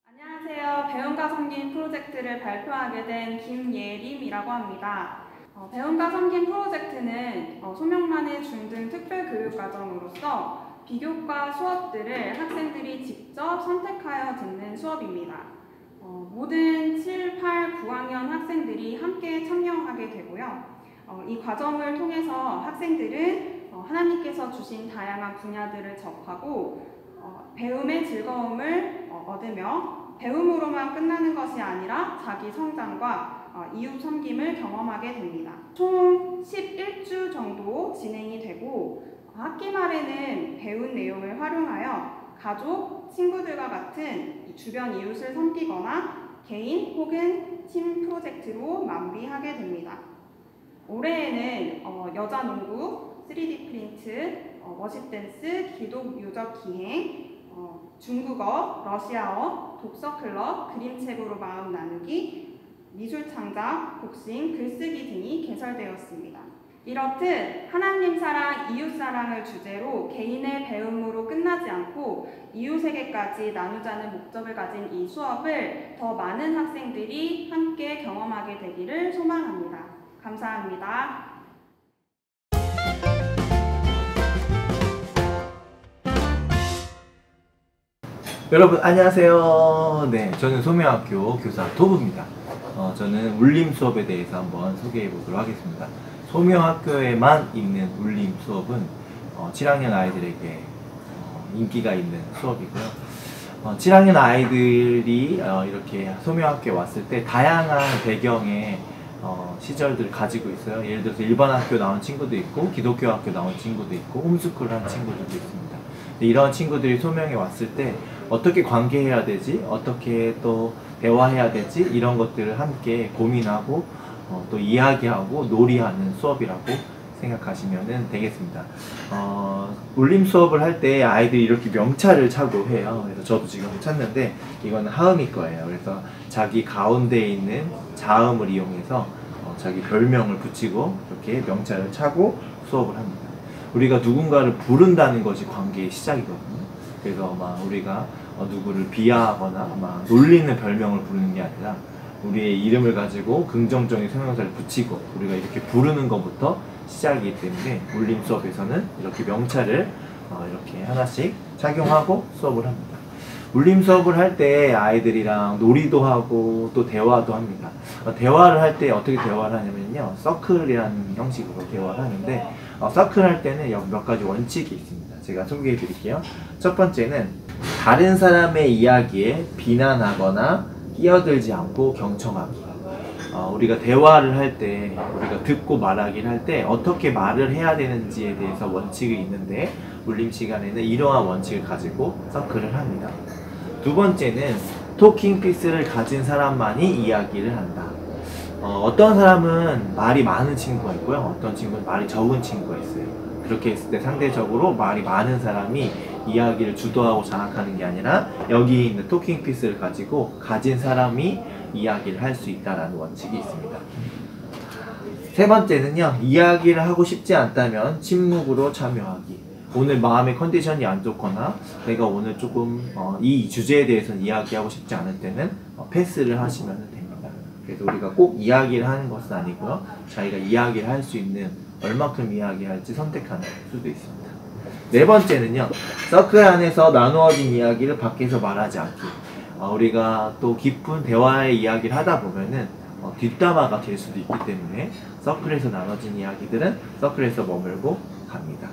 안녕하세요. 배움과 섬김 프로젝트를 발표하게 된 김예림이라고 합니다. 배움과 섬김 프로젝트는 소명만의 중등 특별교육과정으로서 비교과 수업들을 학생들이 직접 선택하여 듣는 수업입니다. 모든 7, 8, 9학년 학생들이 함께 참여하게 되고요. 이 과정을 통해서 학생들은 하나님께서 주신 다양한 분야들을 접하고 배움의 즐거움을 얻으며 배움으로만 끝나는 것이 아니라 자기 성장과 이웃 섬김을 경험하게 됩니다. 총 11주 정도 진행이 되고 학기 말에는 배운 내용을 활용하여 가족, 친구들과 같은 주변 이웃을 섬기거나 개인 혹은 팀 프로젝트로 마무리하게 됩니다. 올해에는 여자 농구, 3D 프린트, 워십 댄스, 기독 유적 기행, 중국어, 러시아어, 독서 클럽, 그림책으로 마음 나누기, 미술 창작, 복싱, 글쓰기 등이 개설되었습니다. 이렇듯 하나님 사랑, 이웃 사랑을 주제로 개인의 배움으로 끝나지 않고 이웃에게까지 나누자는 목적을 가진 이 수업을 더 많은 학생들이 함께 경험하게 되기를 소망합니다. 감사합니다. 여러분 안녕하세요. 네, 저는 소명학교 교사 도부입니다. 저는 울림 수업에 대해서 한번 소개해 보도록 하겠습니다. 소명학교에만 있는 울림 수업은 7학년 아이들에게 인기가 있는 수업이고요. 7학년 아이들이 이렇게 소명학교에 왔을 때 다양한 배경의 시절들을 가지고 있어요. 예를 들어서 일반 학교 나온 친구도 있고 기독교 학교 나온 친구도 있고 홈스쿨 한 친구들도 있습니다. 이런 친구들이 소명에 왔을 때 어떻게 관계해야 되지? 어떻게 또 대화해야 되지? 이런 것들을 함께 고민하고 또 이야기하고 놀이하는 수업이라고 생각하시면 되겠습니다. 울림 수업을 할 때 아이들이 이렇게 명찰을 차고 해요. 그래서 저도 지금 찾는데 이거는 하음이 거예요. 그래서 자기 가운데 있는 자음을 이용해서 자기 별명을 붙이고 이렇게 명찰을 차고 수업을 합니다. 우리가 누군가를 부른다는 것이 관계의 시작이거든요. 그래서 우리가 누구를 비하하거나 놀리는 별명을 부르는 게 아니라 우리의 이름을 가지고 긍정적인 설명사를 붙이고 우리가 이렇게 부르는 것부터 시작이기 때문에 울림 수업에서는 이렇게 명찰을 이렇게 하나씩 착용하고 수업을 합니다. 울림 수업을 할 때 아이들이랑 놀이도 하고 또 대화도 합니다. 대화를 할 때 어떻게 대화를 하냐면요, 서클이라는 형식으로 대화를 하는데 서클 할 때는 몇 가지 원칙이 있습니다. 제가 소개해 드릴게요. 첫 번째는 다른 사람의 이야기에 비난하거나 끼어들지 않고 경청하기. 우리가 대화를 할 때, 우리가 듣고 말하기를 할 때 어떻게 말을 해야 되는지에 대해서 원칙이 있는데 울림 시간에는 이러한 원칙을 가지고 서클을 합니다. 두 번째는 토킹 피스를 가진 사람만이 이야기를 한다. 어떤 사람은 말이 많은 친구가 있고요, 어떤 친구는 말이 적은 친구가 있어요. 그렇게 했을 때 상대적으로 말이 많은 사람이 이야기를 주도하고 장악하는 게 아니라 여기 있는 토킹 피스를 가진 사람이 이야기를 할 수 있다는 원칙이 있습니다. 세 번째는요, 이야기를 하고 싶지 않다면 침묵으로 참여하기. 오늘 마음의 컨디션이 안 좋거나 내가 오늘 조금 이 주제에 대해서는 이야기하고 싶지 않을 때는 패스를 하시면 됩니다. 그래서 우리가 꼭 이야기를 하는 것은 아니고요, 자기가 이야기를 할 수 있는 얼마큼 이야기할지 선택하는 수도 있습니다. 네 번째는요, 서클 안에서 나누어진 이야기를 밖에서 말하지 않기. 우리가 또 깊은 대화의 이야기를 하다 보면은 뒷담화가 될 수도 있기 때문에 서클에서 나눠진 이야기들은 서클에서 머물고 갑니다.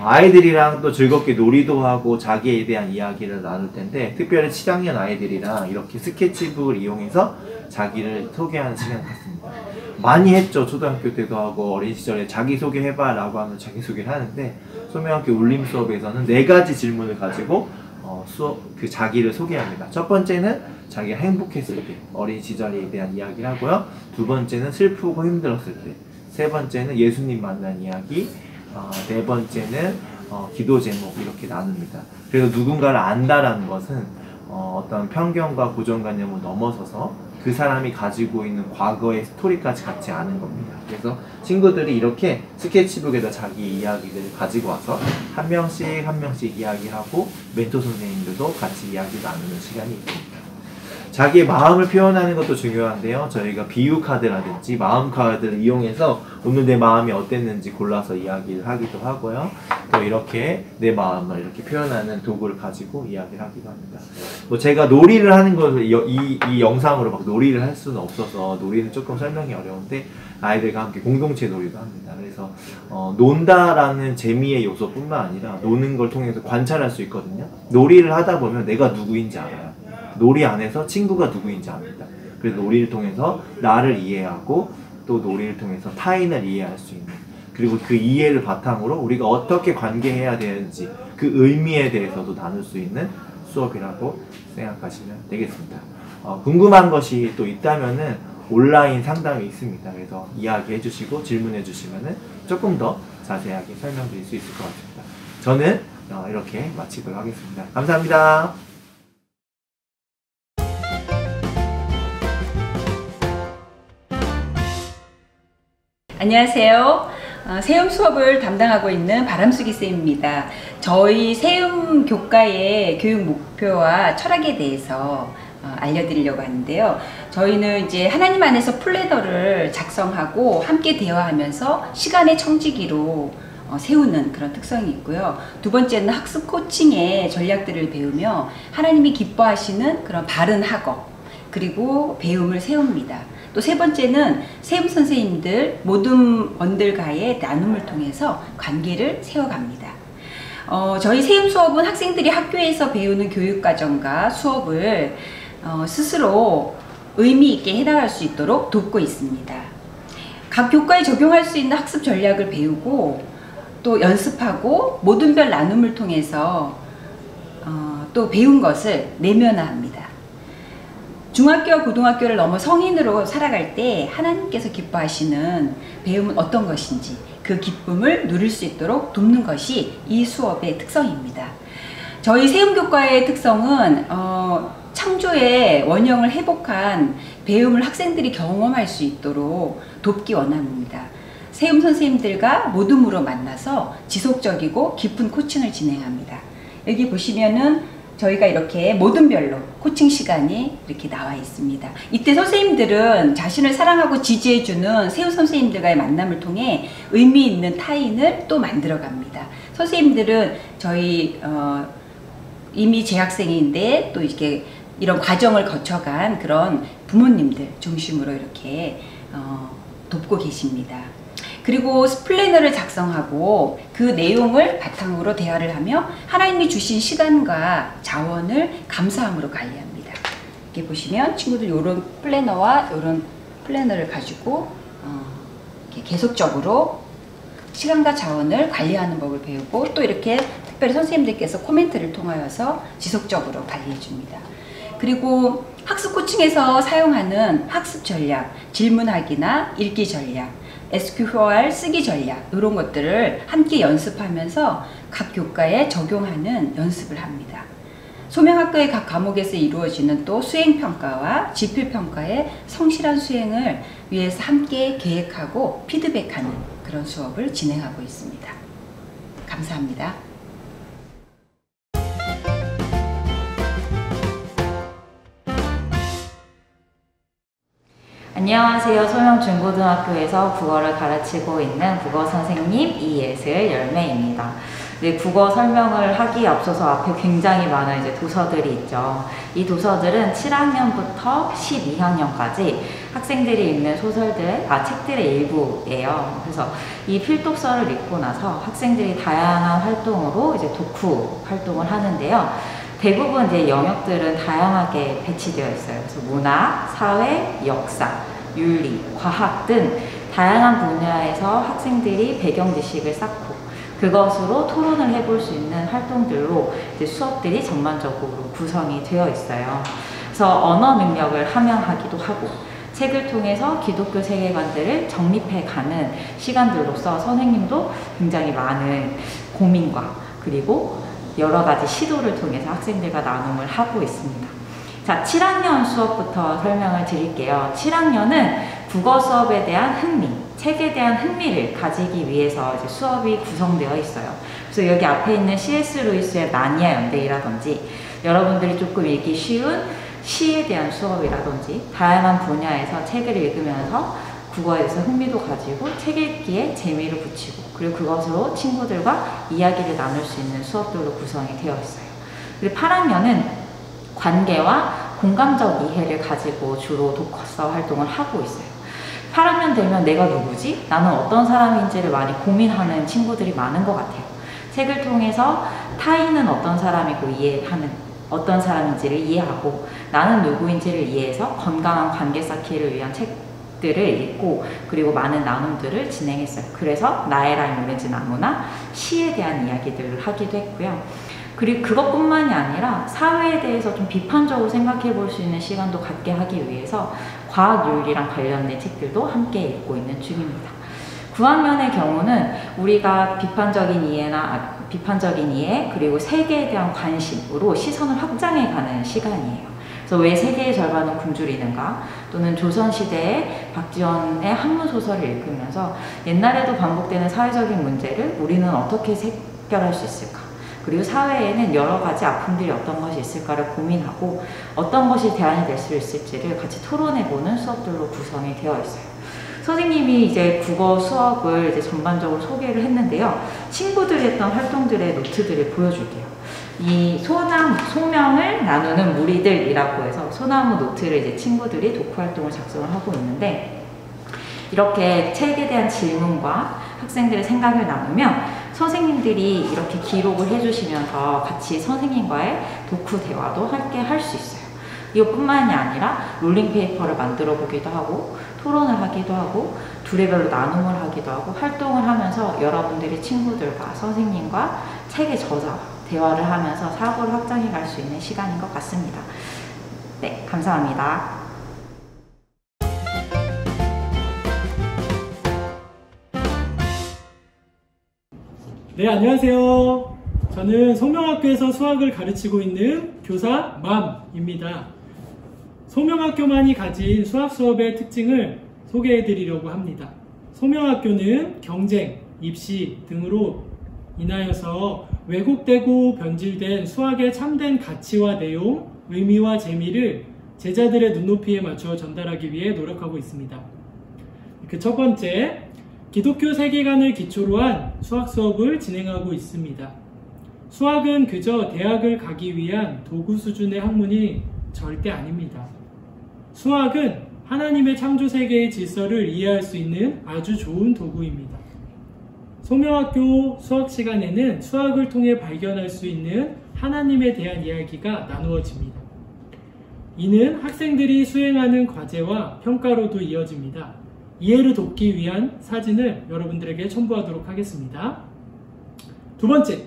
아이들이랑 또 즐겁게 놀이도 하고 자기에 대한 이야기를 나눌 텐데, 특별히 7학년 아이들이랑 이렇게 스케치북을 이용해서 자기를 소개하는 시간을 갖습니다. 많이 했죠. 초등학교 때도 하고 어린 시절에 자기소개 해봐 라고 하면 자기소개를 하는데, 소명학교 울림 수업에서는 4가지 질문을 가지고 자기를 소개합니다. 첫 번째는 자기가 행복했을 때, 어린 시절에 대한 이야기를 하고요. 두 번째는 슬프고 힘들었을 때, 세 번째는 예수님 만난 이야기, 네 번째는 기도 제목, 이렇게 나눕니다. 그래서 누군가를 안다라는 것은 어떤 편견과 고정관념을 넘어서서 그 사람이 가지고 있는 과거의 스토리까지 같이 아는 겁니다. 그래서 친구들이 이렇게 스케치북에다 자기 이야기들을 가지고 와서 한 명씩 이야기하고 멘토 선생님들도 같이 이야기 나누는 시간이 있습니다. 자기의 마음을 표현하는 것도 중요한데요, 저희가 비유 카드라든지 마음 카드를 이용해서 오늘 내 마음이 어땠는지 골라서 이야기를 하기도 하고요, 또 이렇게 내 마음을 이렇게 표현하는 도구를 가지고 이야기를 하기도 합니다. 제가 놀이를 하는 것을 이 영상으로 막 놀이를 할 수는 없어서 놀이는 조금 설명이 어려운데 아이들과 함께 공동체 놀이도 합니다. 그래서 논다라는 재미의 요소뿐만 아니라 노는 걸 통해서 관찰할 수 있거든요. 놀이를 하다 보면 내가 누구인지 알아요. 놀이 안에서 친구가 누구인지 압니다. 그래서 놀이를 통해서 나를 이해하고 또 놀이를 통해서 타인을 이해할 수 있는, 그리고 그 이해를 바탕으로 우리가 어떻게 관계해야 되는지 그 의미에 대해서도 나눌 수 있는 수업이라고 생각하시면 되겠습니다. 궁금한 것이 또 있다면은 온라인 상담이 있습니다. 그래서 이야기해 주시고 질문해 주시면은 조금 더 자세하게 설명드릴 수 있을 것 같습니다. 저는 이렇게 마치도록 하겠습니다. 감사합니다. 안녕하세요. 세움 수업을 담당하고 있는 바람수기 쌤입니다. 저희 세움 교과의 교육 목표와 철학에 대해서 알려드리려고 하는데요. 저희는 이제 하나님 안에서 플래너를 작성하고 함께 대화하면서 시간의 청지기로 세우는 그런 특성이 있고요. 두 번째는 학습 코칭의 전략들을 배우며 하나님이 기뻐하시는 그런 바른 학업 그리고 배움을 세웁니다. 또 세 번째는 세움 선생님들 모든 원들과의 나눔을 통해서 관계를 세워갑니다. 저희 세움 수업은 학생들이 학교에서 배우는 교육과정과 수업을 스스로 의미 있게 해나갈 수 있도록 돕고 있습니다. 각 교과에 적용할 수 있는 학습 전략을 배우고 또 연습하고 모든 별 나눔을 통해서 또 배운 것을 내면화합니다. 중학교와 고등학교를 넘어 성인으로 살아갈 때 하나님께서 기뻐하시는 배움은 어떤 것인지 그 기쁨을 누릴 수 있도록 돕는 것이 이 수업의 특성입니다. 저희 세움교과의 특성은 창조의 원형을 회복한 배움을 학생들이 경험할 수 있도록 돕기 원합니다. 세움 선생님들과 모둠으로 만나서 지속적이고 깊은 코칭을 진행합니다. 여기 보시면은 저희가 이렇게 모둠별로 코칭 시간이 이렇게 나와 있습니다. 이때 선생님들은 자신을 사랑하고 지지해주는 세움 선생님들과의 만남을 통해 의미 있는 타인을 또 만들어 갑니다. 선생님들은 저희 이미 재학생인데 또 이렇게 이런 과정을 거쳐간 그런 부모님들 중심으로 이렇게 돕고 계십니다. 그리고 플래너를 작성하고 그 내용을 바탕으로 대화를 하며 하나님이 주신 시간과 자원을 감사함으로 관리합니다. 이렇게 보시면 친구들 이런 플래너와 이런 플래너를 가지고 이렇게 계속적으로 시간과 자원을 관리하는 법을 배우고 또 이렇게 특별히 선생님들께서 코멘트를 통하여서 지속적으로 관리해 줍니다. 그리고 학습 코칭에서 사용하는 학습 전략, 질문하기나 읽기 전략, SQL 쓰기 전략 이런 것들을 함께 연습하면서 각 교과에 적용하는 연습을 합니다. 소명학교의 각 과목에서 이루어지는 또 수행평가와 지필평가의 성실한 수행을 위해서 함께 계획하고 피드백하는 그런 수업을 진행하고 있습니다. 감사합니다. 안녕하세요. 소명중고등학교에서 국어를 가르치고 있는 국어 선생님 이예슬 열매입니다. 네, 국어 설명을 하기에 앞서서 앞에 굉장히 많은 이제 도서들이 있죠. 이 도서들은 7학년부터 12학년까지 학생들이 읽는 책들의 일부예요. 그래서 이 필독서를 읽고 나서 학생들이 다양한 활동으로 이제 독후 활동을 하는데요. 대부분 이제 영역들은 다양하게 배치되어 있어요. 그래서 문화, 사회, 역사, 윤리, 과학 등 다양한 분야에서 학생들이 배경 지식을 쌓고 그것으로 토론을 해볼 수 있는 활동들로 이제 수업들이 전반적으로 구성이 되어 있어요. 그래서 언어 능력을 함양하기도 하고 책을 통해서 기독교 세계관들을 정립해가는 시간들로서 선생님도 굉장히 많은 고민과 그리고 여러 가지 시도를 통해서 학생들과 나눔을 하고 있습니다. 자, 7학년 수업부터 설명을 드릴게요. 7학년은 국어 수업에 대한 흥미, 책에 대한 흥미를 가지기 위해서 이제 수업이 구성되어 있어요. 그래서 여기 앞에 있는 C.S. 루이스의 나니아 연대기라든지 여러분들이 조금 읽기 쉬운 시에 대한 수업이라든지 다양한 분야에서 책을 읽으면서 국어에 대해서 흥미도 가지고 책 읽기에 재미를 붙이고 그리고 그것으로 친구들과 이야기를 나눌 수 있는 수업들로 구성이 되어 있어요. 그리고 8학년은 관계와 공감적 이해를 가지고 주로 독서 활동을 하고 있어요. 8학년 되면 내가 누구지? 나는 어떤 사람인지를 많이 고민하는 친구들이 많은 것 같아요. 책을 통해서 타인은 어떤 사람이고 어떤 사람인지를 이해하고 나는 누구인지를 이해해서 건강한 관계 쌓기를 위한 책들을 읽고 그리고 많은 나눔들을 진행했어요. 그래서 나에라의 오렌지 나무나 시에 대한 이야기들을 하기도 했고요. 그리고 그것뿐만이 아니라 사회에 대해서 좀 비판적으로 생각해 볼 수 있는 시간도 갖게 하기 위해서 과학윤리랑 관련된 책들도 함께 읽고 있는 중입니다. 9학년의 경우는 우리가 비판적인 이해 그리고 세계에 대한 관심으로 시선을 확장해 가는 시간이에요. 그래서 왜 세계의 절반은 굶주리는가, 또는 조선시대의 박지원의 학문소설을 읽으면서 옛날에도 반복되는 사회적인 문제를 우리는 어떻게 해결할 수 있을까, 그리고 사회에는 여러 가지 아픔들이 어떤 것이 있을까를 고민하고 어떤 것이 대안이 될 수 있을지를 같이 토론해보는 수업들로 구성이 되어 있어요. 선생님이 이제 국어 수업을 이제 전반적으로 소개를 했는데요. 친구들이 했던 활동들의 노트들을 보여줄게요. 이 소명을 나누는 무리들이라고 해서 소나무 노트를 이제 친구들이 독후 활동을 작성을 하고 있는데, 이렇게 책에 대한 질문과 학생들의 생각을 나누면 선생님들이 이렇게 기록을 해주시면서 같이 선생님과의 독후 대화도 함께 할 수 있어요. 이것뿐만이 아니라 롤링페이퍼를 만들어 보기도 하고, 토론을 하기도 하고, 두레별로 나눔을 하기도 하고, 활동을 하면서 여러분들이 친구들과 선생님과 책의 저자와 대화를 하면서 사고를 확장해 갈 수 있는 시간인 것 같습니다. 네, 감사합니다. 네, 안녕하세요. 저는 소명학교에서 수학을 가르치고 있는 교사 맘입니다. 소명학교만이 가진 수학 수업의 특징을 소개해 드리려고 합니다. 소명학교는 경쟁, 입시 등으로 인하여서 왜곡되고 변질된 수학의 참된 가치와 내용, 의미와 재미를 제자들의 눈높이에 맞추어 전달하기 위해 노력하고 있습니다. 그 첫 번째, 기독교 세계관을 기초로 한 수학 수업을 진행하고 있습니다. 수학은 그저 대학을 가기 위한 도구 수준의 학문이 절대 아닙니다. 수학은 하나님의 창조 세계의 질서를 이해할 수 있는 아주 좋은 도구입니다. 소명학교 수학 시간에는 수학을 통해 발견할 수 있는 하나님에 대한 이야기가 나누어집니다. 이는 학생들이 수행하는 과제와 평가로도 이어집니다. 이해를 돕기 위한 사진을 여러분들에게 첨부하도록 하겠습니다. 두 번째,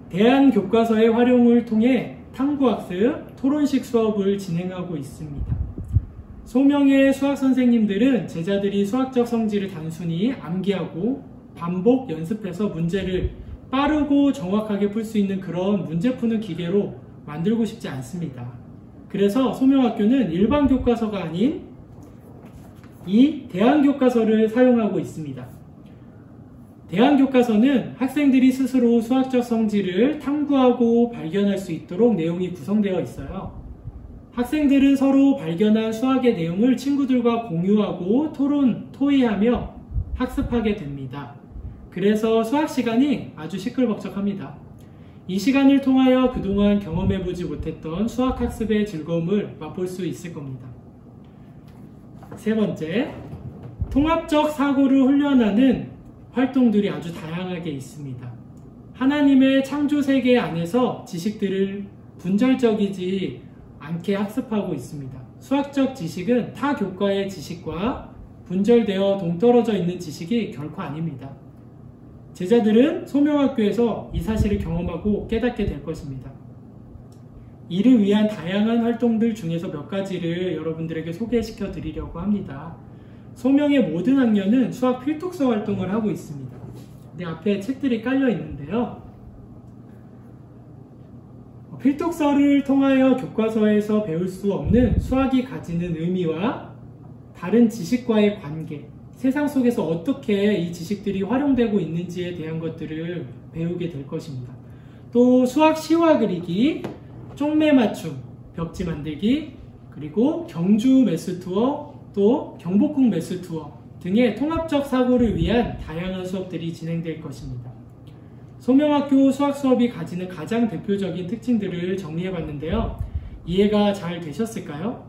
대안교과서의 활용을 통해 탐구학습, 토론식 수업을 진행하고 있습니다. 소명의 수학 선생님들은 제자들이 수학적 성질을 단순히 암기하고 반복 연습해서 문제를 빠르고 정확하게 풀 수 있는 그런 문제 푸는 기계로 만들고 싶지 않습니다. 그래서 소명학교는 일반 교과서가 아닌 이 대안교과서를 사용하고 있습니다. 대안교과서는 학생들이 스스로 수학적 성질을 탐구하고 발견할 수 있도록 내용이 구성되어 있어요. 학생들은 서로 발견한 수학의 내용을 친구들과 공유하고 토의하며 학습하게 됩니다. 그래서 수학 시간이 아주 시끌벅적합니다. 이 시간을 통하여 그동안 경험해보지 못했던 수학 학습의 즐거움을 맛볼 수 있을 겁니다. 세 번째, 통합적 사고를 훈련하는 활동들이 아주 다양하게 있습니다. 하나님의 창조 세계 안에서 지식들을 분절적이지 않게 학습하고 있습니다. 수학적 지식은 타 교과의 지식과 분절되어 동떨어져 있는 지식이 결코 아닙니다. 제자들은 소명학교에서 이 사실을 경험하고 깨닫게 될 것입니다. 이를 위한 다양한 활동들 중에서 몇 가지를 여러분들에게 소개시켜 드리려고 합니다. 소명의 모든 학년은 수학 필독서 활동을 하고 있습니다. 내 앞에 책들이 깔려 있는데요. 필독서를 통하여 교과서에서 배울 수 없는 수학이 가지는 의미와 다른 지식과의 관계, 세상 속에서 어떻게 이 지식들이 활용되고 있는지에 대한 것들을 배우게 될 것입니다. 또 수학 시화 그리기, 쪽매 맞춤, 벽지 만들기, 그리고 경주 매스 투어, 또 경복궁 매스 투어 등의 통합적 사고를 위한 다양한 수업들이 진행될 것입니다. 소명학교 수학 수업이 가지는 가장 대표적인 특징들을 정리해봤는데요. 이해가 잘 되셨을까요?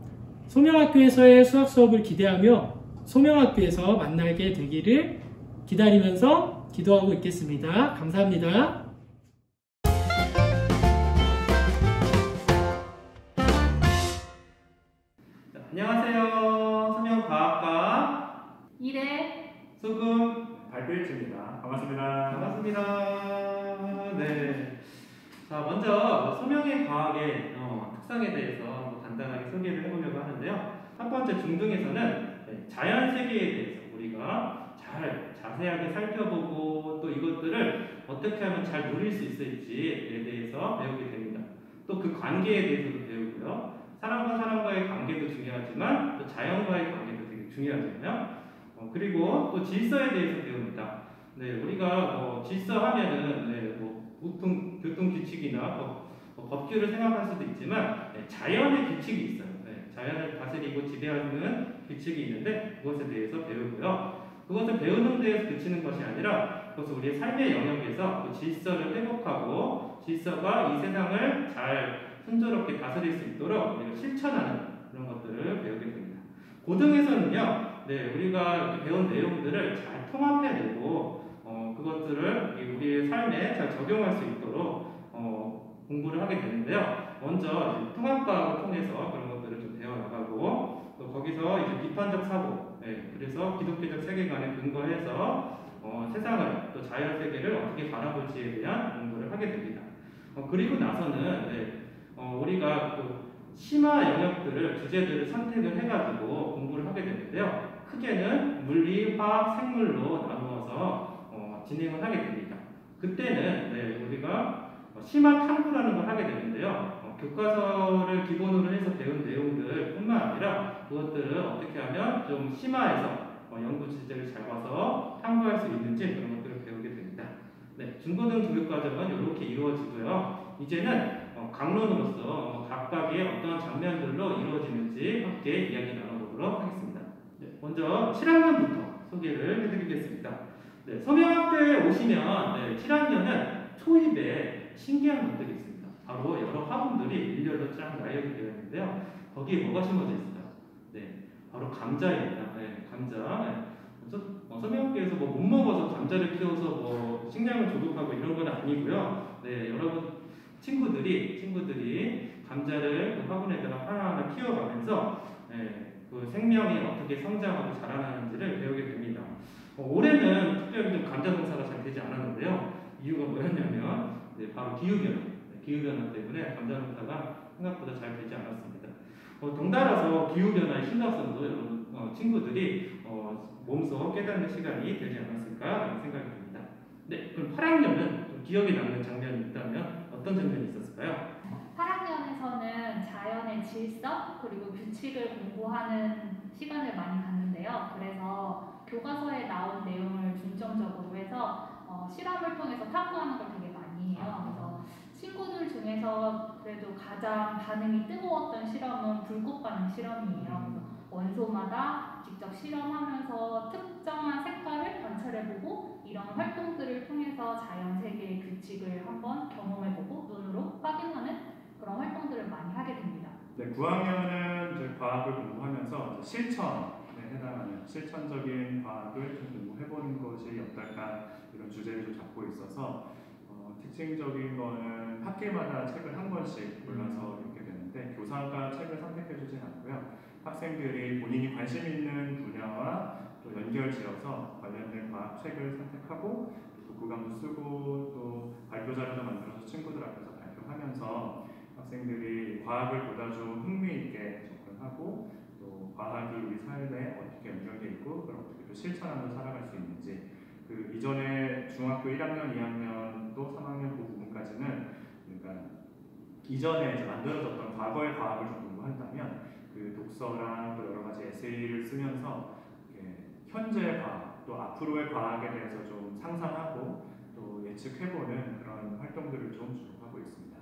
소명학교에서의 수학 수업을 기대하며 소명학교에서 만나게 되기를 기다리면서 기도하고 있겠습니다. 감사합니다. 안녕하세요. 소명과학과 1회 소금 발표일주입니다. 반갑습니다. 반갑습니다. 네. 자, 먼저 소명의 과학의 특성에 대해서 한번 간단하게 소개를 해보려고 하는데요. 첫 번째 중등에서는 자연 세계에 대해서 우리가 잘 자세하게 살펴보고 또 이것들을 어떻게 하면 잘 누릴 수 있을지에 대해서 배우게 됩니다. 또 그 관계에 대해서도 배우고요. 사람과 사람과의 관계도 중요하지만 또 자연과의 관계도 되게 중요하잖아요. 그리고 또 질서에 대해서 배웁니다. 네, 우리가 질서하면은 교통 규칙이나 법규를 생각할 수도 있지만 자연의 규칙이 있어요. 자연을 다스리고 지배하는 규칙이 있는데 그것에 대해서 배우고요. 그것을 배우는 데에서 그치는 것이 아니라 그것을 우리의 삶의 영역에서 그 질서를 회복하고 질서가 이 세상을 잘 순조롭게 다스릴 수 있도록 우리가 실천하는 그런 것들을 배우게 됩니다. 고등에서는요, 우리가 이렇게 배운 내용들을 잘 통합해내고 그것들을 우리의 삶에 잘 적용할 수 있도록 공부를 하게 되는데요. 먼저 통합과학을 통해서 그런 것들을 좀 배워나가고 또 거기서 이제 비판적 사고, 그래서 기독교적 세계관에 근거해서 세상을 또 자연 세계를 어떻게 바라볼지에 대한 공부를 하게 됩니다. 그리고 나서는 우리가 그 심화 영역들을 주제들을 선택을 해가지고 공부를 하게 되는데요. 크게는 물리, 화학, 생물로 나누어서 진행을 하게 됩니다. 그때는 우리가 심화 탐구라는 걸 하게 되는데요. 교과서를 기본으로 해서 배운 내용들 뿐만 아니라 그것들을 어떻게 하면 좀 심화해서 연구 주제를 잡아서 탐구할 수 있는지 그런 것들을 배우게 됩니다. 중고등 교육과정은 이렇게 이루어지고요. 이제는 강론으로서 각각의 어떤 장면들로 이루어지는지 함께 이야기 나눠보도록 하겠습니다. 먼저 7학년부터 소개를 해드리겠습니다. 서명학교에 오시면 7학년은 초입에 신기한 것들이 있습니다. 바로 여러 화분들이 일렬로 쫙 나열이 되어 있는데요. 거기에 뭐가 심어져 있을까요? 바로 감자입니다. 감자. 서명학교에서 못 먹어서 감자를 키워서 식량을 조급하고 이런 건 아니고요. 여러분 친구들이 감자를 그 화분에다가 하나하나 키워가면서 그 생명이 어떻게 성장하고 자라나는지를 배우게 됩니다. 올해는 특별히 좀 감자 농사가 잘 되지 않았는데요. 이유가 뭐였냐면 바로 기후변화 때문에 감자 농사가 생각보다 잘 되지 않았습니다. 덩달아서 기후변화의 심각성도 여러분 친구들이 몸소 깨닫는 시간이 되지 않았을까라는 생각이 듭니다. 그럼 8학년은 좀 기억에 남는 장면이 있다면 어떤 장면이 있었을까요? 8학년에서는 자연의 질서 그리고 규칙을 공부하는 시간을 많이 갖는데요. 그래서 교과서에 나온 내용을 중점적으로 해서 실험을 통해서 탐구하는 걸 되게 많이 해요. 그래서 친구들 중에서 그래도 가장 반응이 뜨거웠던 실험은 불꽃 반응 실험이에요. 그래서 원소마다 직접 실험하면서 특정한 색깔을 관찰해보고 이런 활동들을 통해서 자연 세계의 규칙을 한번 경험해보고 눈으로 확인하는 그런 활동들을 많이 하게 됩니다. 9학년은 이제 과학을 공부하면서 실천에 해당하는 실천적인 과학을 좀 공부해보는 것이 어떨까 이런 주제를 좀 잡고 있어서 특징적인 거는 학기마다 책을 한 권씩 골라서 읽게 되는데 교사가 책을 선택해주진 않고요. 학생들이 본인이 관심 있는 분야와 또 연결지어서 관련된 과학 책을 선택하고 독후감도 쓰고 또 발표 자료도 만들어서 친구들 앞에서 발표하면서 학생들이 과학을 보다 좀 흥미있게 접근하고 또 과학이 우리 삶에 어떻게 연결되어 있고 그걸 어떻게 또 실천하면서 살아갈 수 있는지 그 이전에 중학교 1학년, 2학년 또 3학년 그 부분까지는 그러니까 이전에 이제 만들어졌던 과거의 과학을 좀 공부한다면 그 독서랑 또 여러 가지 에세이를 쓰면서 현재의 과학 또 앞으로의 과학에 대해서 좀 상상하고 또 예측해보는 그런 활동들을 좀 주로 하고 있습니다.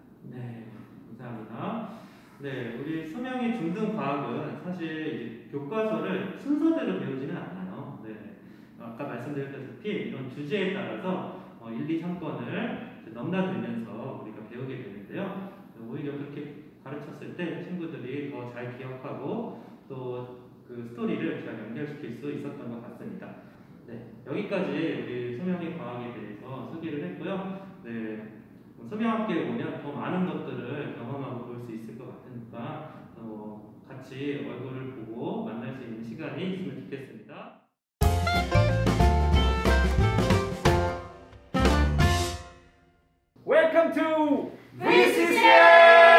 감사합니다. 우리 소명의 중등 과학은 사실 이제 교과서를 순서대로 배우지는 않아요. 아까 말씀드렸다시피 이런 주제에 따라서 1, 2, 3권을 넘나들면서 우리가 배우게 되는데요. 오히려 그렇게 가르쳤을 때 친구들이 더 잘 기억하고 또 그 스토리를 잘 연결시킬 수 있었던 것 같습니다. 여기까지 우리 소명의 과학에 대해서 소개를 했고요. 소명학교에 오면 더 많은 것들을 경험하고 볼 수 있을 것 같으니까 같이 얼굴을 보고 만날 수 있는 시간이 있으면 좋겠습니다. Welcome to VCCS!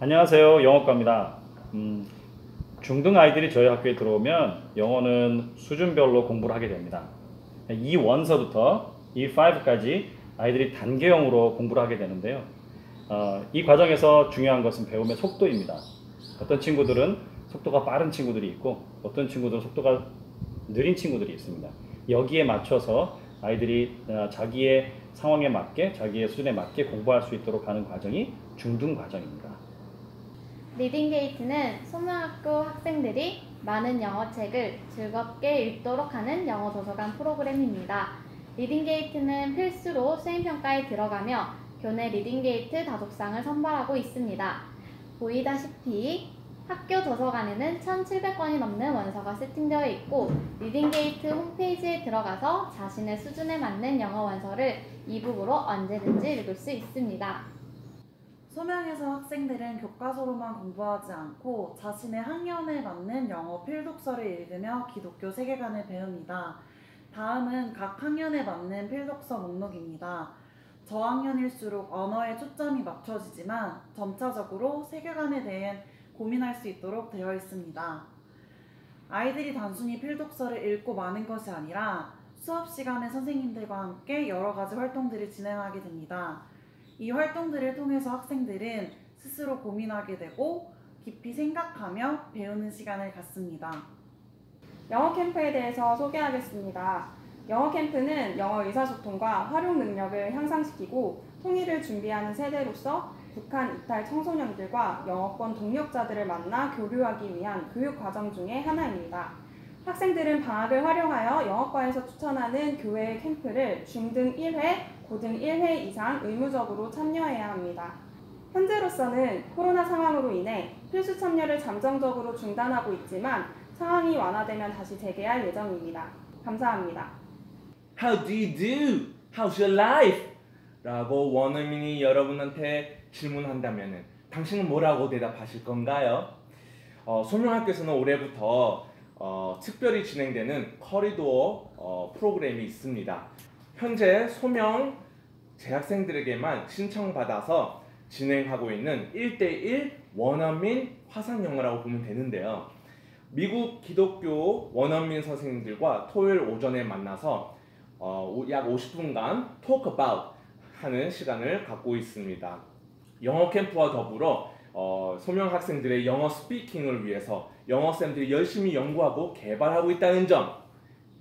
안녕하세요. 영어과입니다. 중등 아이들이 저희 학교에 들어오면 영어는 수준별로 공부를 하게 됩니다. E1서부터 E5까지 아이들이 단계형으로 공부를 하게 되는데요. 이 과정에서 중요한 것은 배움의 속도입니다. 어떤 친구들은 속도가 빠른 친구들이 있고 어떤 친구들은 속도가 느린 친구들이 있습니다. 여기에 맞춰서 아이들이 자기의 상황에 맞게 자기의 수준에 맞게 공부할 수 있도록 하는 과정이 중등 과정입니다. 리딩게이트는 소명학교 학생들이 많은 영어책을 즐겁게 읽도록 하는 영어 도서관 프로그램입니다. 리딩게이트는 필수로 수행평가에 들어가며 교내 리딩게이트 다독상을 선발하고 있습니다. 보이다시피 학교 도서관에는 1,700권이 넘는 원서가 세팅되어 있고 리딩게이트 홈페이지에 들어가서 자신의 수준에 맞는 영어 원서를 이북으로 언제든지 읽을 수 있습니다. 소명에서 학생들은 교과서로만 공부하지 않고 자신의 학년에 맞는 영어 필독서를 읽으며 기독교 세계관을 배웁니다. 다음은 각 학년에 맞는 필독서 목록입니다. 저학년일수록 언어에 초점이 맞춰지지만 점차적으로 세계관에 대해 고민할 수 있도록 되어 있습니다. 아이들이 단순히 필독서를 읽고 마는 것이 아니라 수업 시간에 선생님들과 함께 여러 가지 활동들을 진행하게 됩니다. 이 활동들을 통해서 학생들은 스스로 고민하게 되고 깊이 생각하며 배우는 시간을 갖습니다. 영어 캠프에 대해서 소개하겠습니다. 영어 캠프는 영어 의사소통과 활용 능력을 향상시키고 통일을 준비하는 세대로서 북한 이탈 청소년들과 영어권 동력자들을 만나 교류하기 위한 교육과정 중의 하나입니다. 학생들은 방학을 활용하여 영어과에서 추천하는 교외 캠프를 중등 1회, 고등 1회 이상 의무적으로 참여해야 합니다. 현재로서는 코로나 상황으로 인해 필수 참여를 잠정적으로 중단하고 있지만 상황이 완화되면 다시 재개할 예정입니다. 감사합니다. How do you do? How's your life? 라고 원어민이 여러분한테 질문한다면 당신은 뭐라고 대답하실 건가요? 소명학교에서는 올해부터 특별히 진행되는 커리도어 프로그램이 있습니다. 현재 소명 재학생들에게만 신청받아서 진행하고 있는 1대1 원어민 화상영어라고 보면 되는데요. 미국 기독교 원어민 선생님들과 토요일 오전에 만나서 약 50분간 Talk About 하는 시간을 갖고 있습니다. 영어 캠프와 더불어 소명 학생들의 영어 스피킹을 위해서 영어쌤들이 열심히 연구하고 개발하고 있다는 점.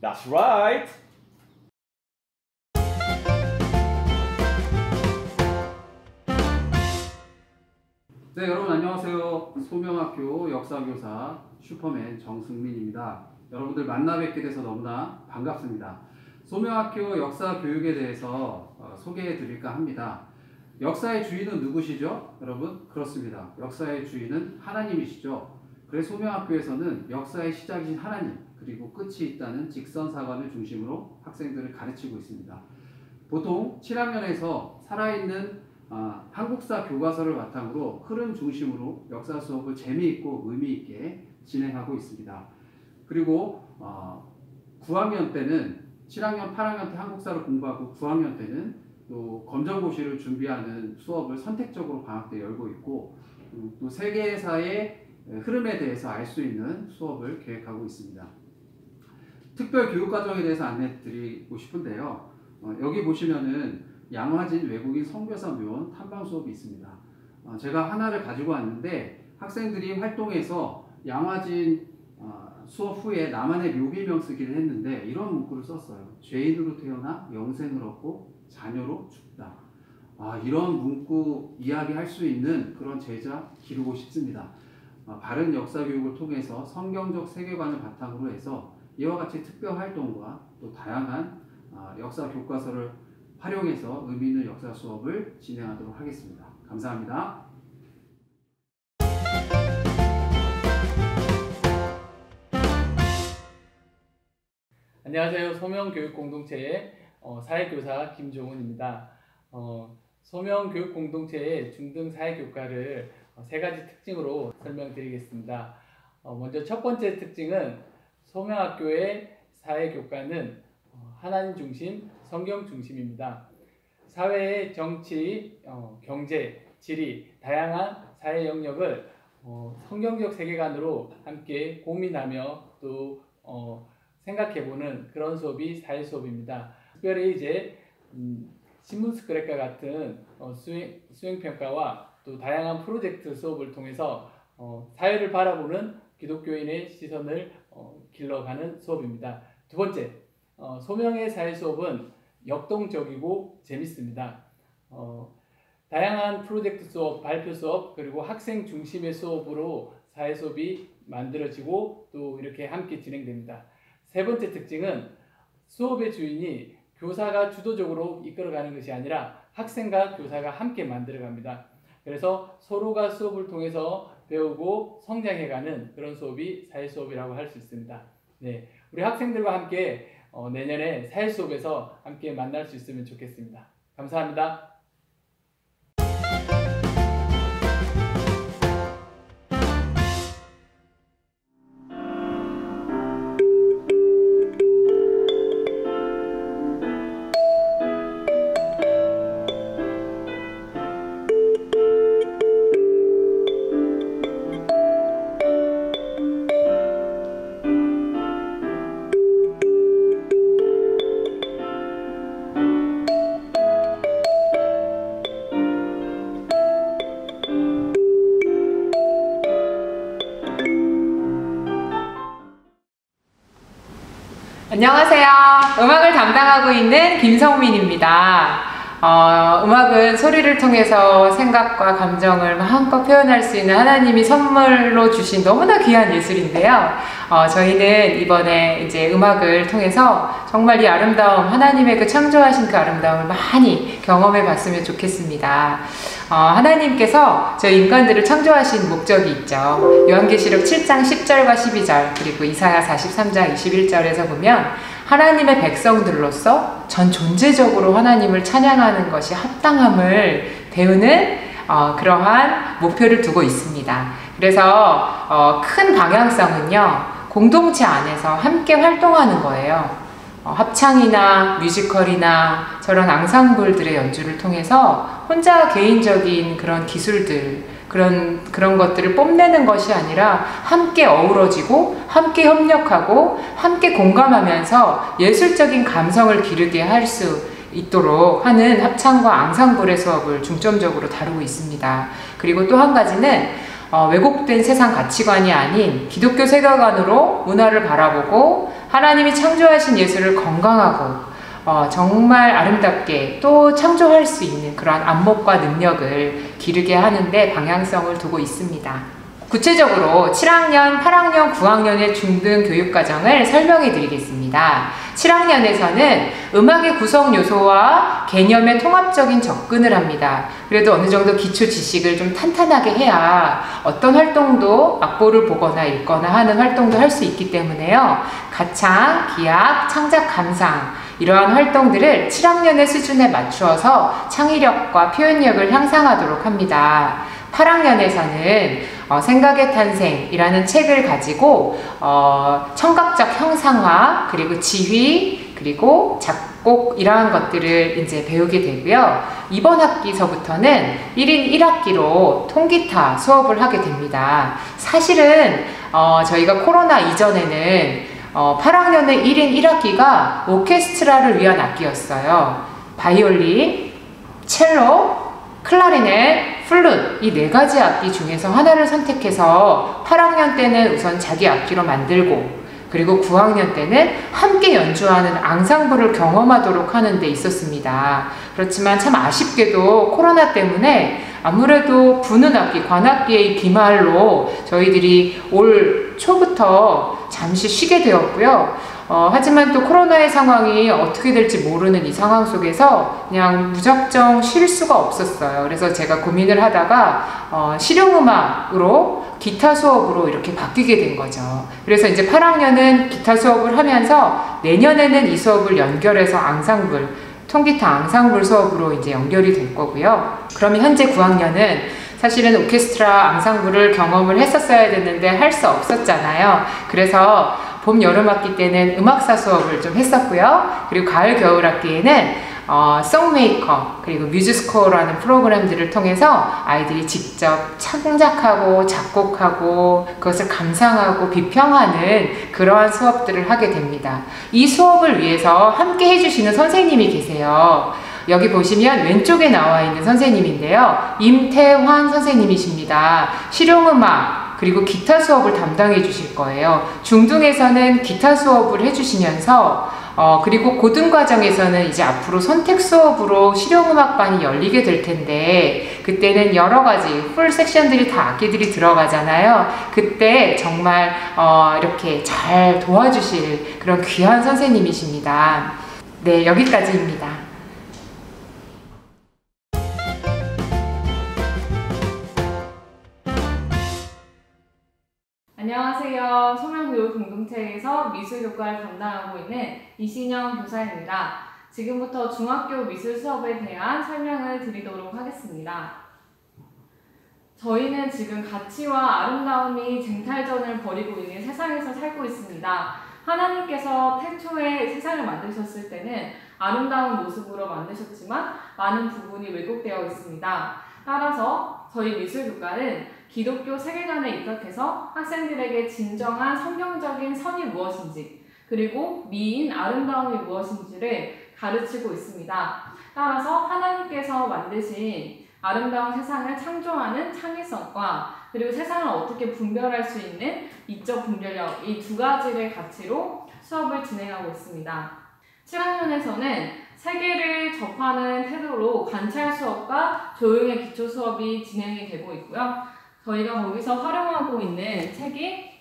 That's right! 네, 여러분 안녕하세요. 소명학교 역사교사 슈퍼맨 정승민입니다. 여러분들 만나 뵙게 돼서 너무나 반갑습니다. 소명학교 역사 교육에 대해서 소개해 드릴까 합니다. 역사의 주인은 누구시죠? 여러분? 그렇습니다. 역사의 주인은 하나님이시죠. 그래서 소명학교에서는 역사의 시작이신 하나님 그리고 끝이 있다는 직선사관을 중심으로 학생들을 가르치고 있습니다. 보통 7학년에서 살아있는 한국사 교과서를 바탕으로 흐름 중심으로 역사 수업을 재미있고 의미있게 진행하고 있습니다. 그리고 9학년 때는 7학년, 8학년 때 한국사를 공부하고 9학년 때는 또 검정고시를 준비하는 수업을 선택적으로 방학 때 열고 있고 또 세계사의 흐름에 대해서 알 수 있는 수업을 계획하고 있습니다. 특별 교육과정에 대해서 안내 드리고 싶은데요. 여기 보시면은 양화진 외국인 선교사 묘원 탐방 수업이 있습니다. 제가 하나를 가지고 왔는데 학생들이 활동해서 양화진 수업 후에 나만의 묘비명 쓰기를 했는데 이런 문구를 썼어요. 죄인으로 태어나 영생을 얻고 자녀로 죽다. 이런 문구 이야기할 수 있는 그런 제자 기르고 싶습니다. 바른 역사 교육을 통해서 성경적 세계관을 바탕으로 해서 이와 같이 특별 활동과 또 다양한 역사 교과서를 활용해서 의미 있는 역사 수업을 진행하도록 하겠습니다. 감사합니다. 안녕하세요. 소명교육공동체의 사회교사 김종훈입니다. 소명교육공동체의 중등 사회교과를 세 가지 특징으로 설명드리겠습니다. 먼저 첫 번째 특징은 소명학교의 사회교과는 하나님 중심, 성경 중심입니다. 사회의 정치, 경제, 지리, 다양한 사회 영역을 성경적 세계관으로 함께 고민하며 또 생각해보는 그런 수업이 사회 수업입니다. 특별히 이제 신문 스크랩과 같은 수행평가와 또 다양한 프로젝트 수업을 통해서 사회를 바라보는 기독교인의 시선을 길러가는 수업입니다. 두 번째, 소명의 사회 수업은 역동적이고 재밌습니다. 다양한 프로젝트 수업, 발표 수업, 그리고 학생 중심의 수업으로 사회 수업이 만들어지고 또 이렇게 함께 진행됩니다. 세 번째 특징은 수업의 주인이 교사가 주도적으로 이끌어가는 것이 아니라 학생과 교사가 함께 만들어갑니다. 그래서 서로가 수업을 통해서 배우고 성장해가는 그런 수업이 사회 수업이라고 할 수 있습니다. 네, 우리 학생들과 함께 내년에 사회 수업에서 함께 만날 수 있으면 좋겠습니다. 감사합니다. 안녕하세요. 음악을 담당하고 있는 김성민입니다. 음악은 소리를 통해서 생각과 감정을 마음껏 표현할 수 있는 하나님이 선물로 주신 너무나 귀한 예술인데요. 저희는 이번에 이제 음악을 통해서 정말 이 아름다움, 하나님의 그 창조하신 그 아름다움을 많이 경험해 봤으면 좋겠습니다. 하나님께서 저희 인간들을 창조하신 목적이 있죠. 요한계시록 7장 10절과 12절 그리고 이사야 43장 21절에서 보면 하나님의 백성들로서 전 존재적으로 하나님을 찬양하는 것이 합당함을 배우는 그러한 목표를 두고 있습니다. 그래서 큰 방향성은요, 공동체 안에서 함께 활동하는 거예요. 합창이나 뮤지컬이나 저런 앙상블들의 연주를 통해서 혼자 개인적인 그런 기술들, 그런 것들을 뽐내는 것이 아니라 함께 어우러지고 함께 협력하고 함께 공감하면서 예술적인 감성을 기르게 할 수 있도록 하는 합창과 앙상블의 수업을 중점적으로 다루고 있습니다. 그리고 또 한 가지는 왜곡된 세상 가치관이 아닌 기독교 세계관으로 문화를 바라보고 하나님이 창조하신 예술을 건강하고 정말 아름답게 또 창조할 수 있는 그런 안목과 능력을 기르게 하는데 방향성을 두고 있습니다. 구체적으로 7학년, 8학년, 9학년의 중등 교육과정을 설명해 드리겠습니다. 7학년에서는 음악의 구성 요소와 개념의 통합적인 접근을 합니다. 그래도 어느 정도 기초 지식을 좀 탄탄하게 해야 어떤 활동도 악보를 보거나 읽거나 하는 활동도 할 수 있기 때문에요. 가창, 기악, 창작 감상 이러한 활동들을 7학년의 수준에 맞추어서 창의력과 표현력을 향상하도록 합니다. 8학년에서는 생각의 탄생이라는 책을 가지고 청각적 형상화, 그리고 지휘, 그리고 작곡 이러한 것들을 이제 배우게 되고요. 이번 학기서부터는 1인 1학기로 통기타 수업을 하게 됩니다. 사실은 저희가 코로나 이전에는 8학년의 1인 1학기가 오케스트라를 위한 악기였어요. 바이올린, 첼로, 클라리넷, 플룻 이 4가지 악기 중에서 하나를 선택해서 8학년 때는 우선 자기 악기로 만들고 그리고 9학년 때는 함께 연주하는 앙상블을 경험하도록 하는 데 있었습니다. 그렇지만 참 아쉽게도 코로나 때문에 아무래도 부는 악기, 관악기의 비말로 저희들이 올 초부터 잠시 쉬게 되었고요. 하지만 또 코로나의 상황이 어떻게 될지 모르는 이 상황 속에서 그냥 무작정 쉴 수가 없었어요. 그래서 제가 고민을 하다가 실용음악으로 기타 수업으로 이렇게 바뀌게 된 거죠. 그래서 이제 8학년은 기타 수업을 하면서 내년에는 이 수업을 연결해서 앙상블, 통기타 앙상블 수업으로 이제 연결이 될 거고요. 그러면 현재 9학년은 사실은 오케스트라 앙상블을 경험을 했었어야 됐는데 할 수 없었잖아요. 그래서 봄, 여름 학기 때는 음악사 수업을 좀 했었고요. 그리고 가을, 겨울 학기에는 송메이커 그리고 뮤즈스코어라는 프로그램들을 통해서 아이들이 직접 창작하고 작곡하고 그것을 감상하고 비평하는 그러한 수업들을 하게 됩니다. 이 수업을 위해서 함께 해주시는 선생님이 계세요. 여기 보시면 왼쪽에 나와 있는 선생님인데요. 임태환 선생님이십니다. 실용음악 그리고 기타 수업을 담당해 주실 거예요. 중등에서는 기타 수업을 해주시면서 그리고 고등과정에서는 이제 앞으로 선택 수업으로 실용음악반이 열리게 될 텐데 그때는 여러 가지 풀 섹션들이 다 악기들이 들어가잖아요. 그때 정말 이렇게 잘 도와주실 그런 귀한 선생님이십니다. 네, 여기까지입니다. 안녕하세요. 소명교육공동체에서 미술교과를 담당하고 있는 이신영 교사입니다. 지금부터 중학교 미술 수업에 대한 설명을 드리도록 하겠습니다. 저희는 지금 가치와 아름다움이 쟁탈전을 벌이고 있는 세상에서 살고 있습니다. 하나님께서 태초에 세상을 만드셨을 때는 아름다운 모습으로 만드셨지만 많은 부분이 왜곡되어 있습니다. 따라서 저희 미술교과는 기독교 세계관에 입각해서 학생들에게 진정한 성경적인 선이 무엇인지 그리고 미인 아름다움이 무엇인지를 가르치고 있습니다. 따라서 하나님께서 만드신 아름다운 세상을 창조하는 창의성과 그리고 세상을 어떻게 분별할 수 있는 이적 분별력 이 두 가지를 가치로 수업을 진행하고 있습니다. 7학년에서는 세계를 접하는 태도로 관찰 수업과 조용의 기초 수업이 진행이 되고 있고요. 저희가 거기서 활용하고 있는 책이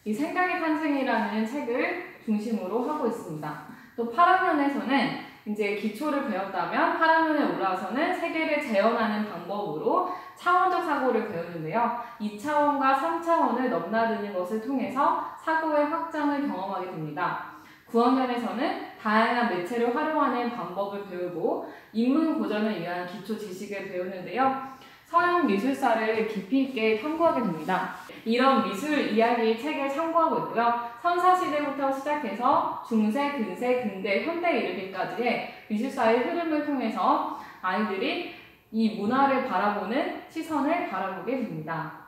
이 생각의 탄생이라는 책을 중심으로 하고 있습니다. 또 8학년에서는 이제 기초를 배웠다면 8학년에 올라와서는 세계를 재현하는 방법으로 차원적 사고를 배우는데요. 2차원과 3차원을 넘나드는 것을 통해서 사고의 확장을 경험하게 됩니다. 9학년에서는 다양한 매체를 활용하는 방법을 배우고 인문 고전을 위한 기초 지식을 배우는데요. 서양 미술사를 깊이 있게 탐구하게 됩니다. 이런 미술 이야기 책을 참고하고 있고요. 선사시대부터 시작해서 중세, 근세, 근대, 현대에 이르기까지의 미술사의 흐름을 통해서 아이들이 이 문화를 바라보는 시선을 바라보게 됩니다.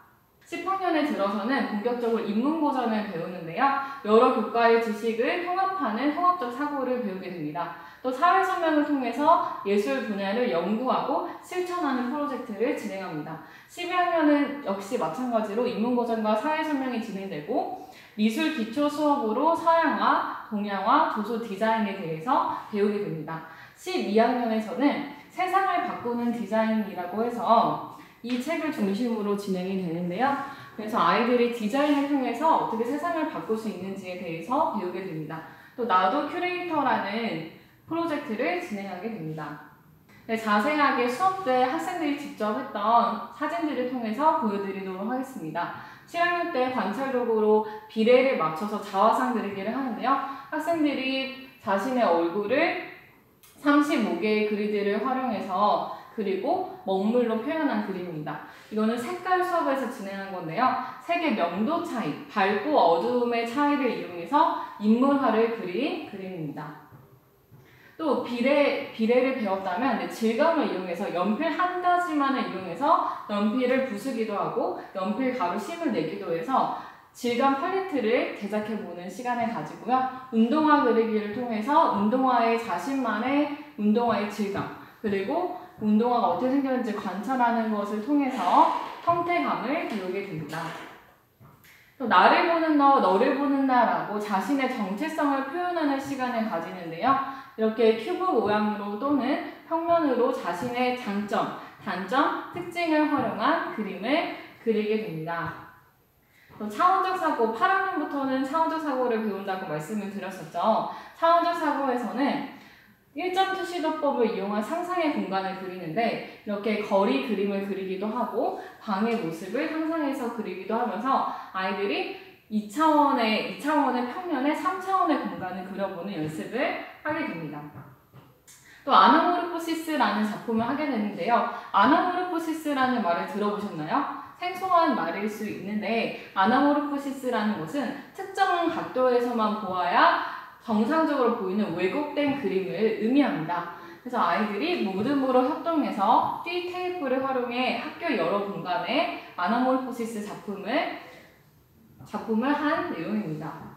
10학년에 들어서는 본격적으로 인문고전을 배우는데요. 여러 교과의 지식을 통합하는 통합적 사고를 배우게 됩니다. 또 사회설명을 통해서 예술 분야를 연구하고 실천하는 프로젝트를 진행합니다. 12학년은 역시 마찬가지로 인문고전과 사회설명이 진행되고 미술 기초 수업으로 서양화, 동양화, 도서 디자인에 대해서 배우게 됩니다. 12학년에서는 세상을 바꾸는 디자인이라고 해서 이 책을 중심으로 진행이 되는데요. 그래서 아이들이 디자인을 통해서 어떻게 세상을 바꿀 수 있는지에 대해서 배우게 됩니다. 또 나도 큐레이터라는 프로젝트를 진행하게 됩니다. 네, 자세하게 수업 때 학생들이 직접 했던 사진들을 통해서 보여드리도록 하겠습니다. 7학년 때 관찰적으로 비례를 맞춰서 자화상 그리기를 하는데요. 학생들이 자신의 얼굴을 35개의 그리드를 활용해서 그리고 먹물로 표현한 그림입니다. 이거는 색깔 수업에서 진행한 건데요. 색의 명도 차이, 밝고 어두움의 차이를 이용해서 인물화를 그린 그림입니다. 또 비례를 배웠다면 질감을 이용해서 연필 한 가지만을 이용해서 연필을 부수기도 하고 연필 가루 심을 내기도 해서 질감 팔레트를 제작해보는 시간을 가지고요. 운동화 그리기를 통해서 운동화의 자신만의 운동화의 질감 그리고 운동화가 어떻게 생겼는지 관찰하는 것을 통해서 형태감을 배우게 됩니다. 또 나를 보는 너, 너를 보는 나라고 자신의 정체성을 표현하는 시간을 가지는데요. 이렇게 큐브 모양으로 또는 평면으로 자신의 장점, 단점, 특징을 활용한 그림을 그리게 됩니다. 또 차원적 사고, 8학년부터는 차원적 사고를 배운다고 말씀을 드렸었죠. 차원적 사고에서는 1점 투시도법을 이용한 상상의 공간을 그리는데 이렇게 거리 그림을 그리기도 하고 방의 모습을 상상해서 그리기도 하면서 아이들이 2차원의 평면에 3차원의 공간을 그려보는 연습을 하게 됩니다. 또 아나모르포시스라는 작품을 하게 되는데요. 아나모르포시스라는 말을 들어보셨나요? 생소한 말일 수 있는데 아나모르포시스라는 것은 특정 각도에서만 보아야 정상적으로 보이는 왜곡된 그림을 의미합니다. 그래서 아이들이 모듬으로 협동해서 띠 테이프를 활용해 학교 여러 공간에 아나몰포시스 작품을 한 내용입니다.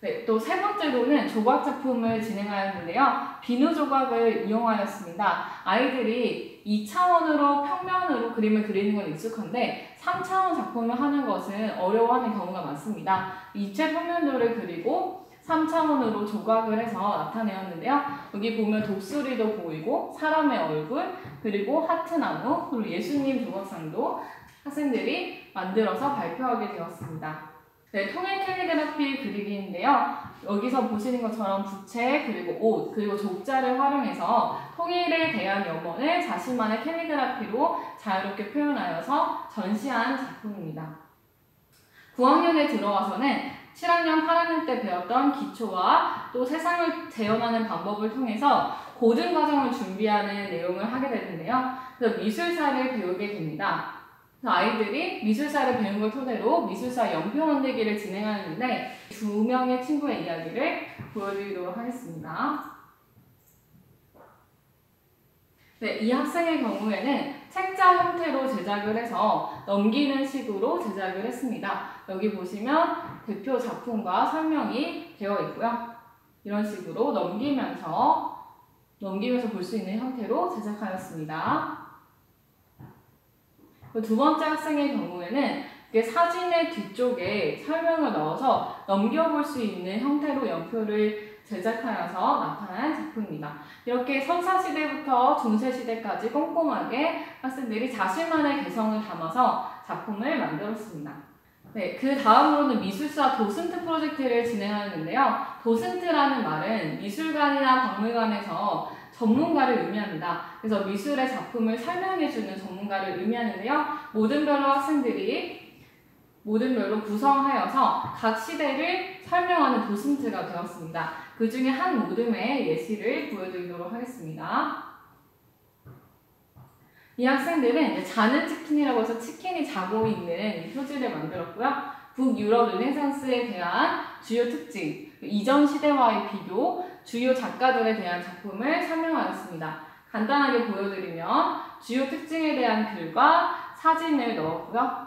네, 또 세 번째로는 조각 작품을 진행하였는데요. 비누 조각을 이용하였습니다. 아이들이 2차원으로 평면으로 그림을 그리는 건 익숙한데 3차원 작품을 하는 것은 어려워하는 경우가 많습니다. 입체 평면도를 그리고 3차원으로 조각을 해서 나타내었는데요. 여기 보면 독수리도 보이고 사람의 얼굴, 그리고 하트나무, 그리고 예수님 조각상도 학생들이 만들어서 발표하게 되었습니다. 네, 통일 캘리그라피 그리기인데요. 여기서 보시는 것처럼 부채, 그리고 옷, 그리고 족자를 활용해서 통일에 대한 염원을 자신만의 캘리그라피로 자유롭게 표현하여서 전시한 작품입니다. 9학년에 들어와서는 7학년, 8학년 때 배웠던 기초와 또 세상을 재현하는 방법을 통해서 고등 과정을 준비하는 내용을 하게 되는데요. 그래서 미술사를 배우게 됩니다. 아이들이 미술사를 배운 걸 토대로 미술사 연표 만들기를 진행하는데 2명의 친구의 이야기를 보여드리도록 하겠습니다. 네, 이 학생의 경우에는 책자 형태로 제작을 해서 넘기는 식으로 제작을 했습니다. 여기 보시면 대표 작품과 설명이 되어 있고요. 이런 식으로 넘기면서 볼 수 있는 형태로 제작하였습니다. 두 번째 학생의 경우에는 사진의 뒤쪽에 설명을 넣어서 넘겨볼 수 있는 형태로 연표를 제작하여서 나타난 작품입니다. 이렇게 선사시대부터 중세시대까지 꼼꼼하게 학생들이 자신만의 개성을 담아서 작품을 만들었습니다. 네, 그 다음으로는 미술사 도슨트 프로젝트를 진행하는데요. 도슨트라는 말은 미술관이나 박물관에서 전문가를 의미합니다. 그래서 미술의 작품을 설명해주는 전문가를 의미하는데요. 모든별로 학생들이 모든별로 구성하여서 각 시대를 설명하는 도슨트가 되었습니다. 그 중에 한 모듬의 예시를 보여드리도록 하겠습니다. 이 학생들은 자는 치킨이라고 해서 치킨이 자고 있는 이 표지를 만들었고요. 북유럽 르네상스에 대한 주요 특징, 이전 시대와의 비교, 주요 작가들에 대한 작품을 설명하였습니다. 간단하게 보여드리면 주요 특징에 대한 글과 사진을 넣었고요.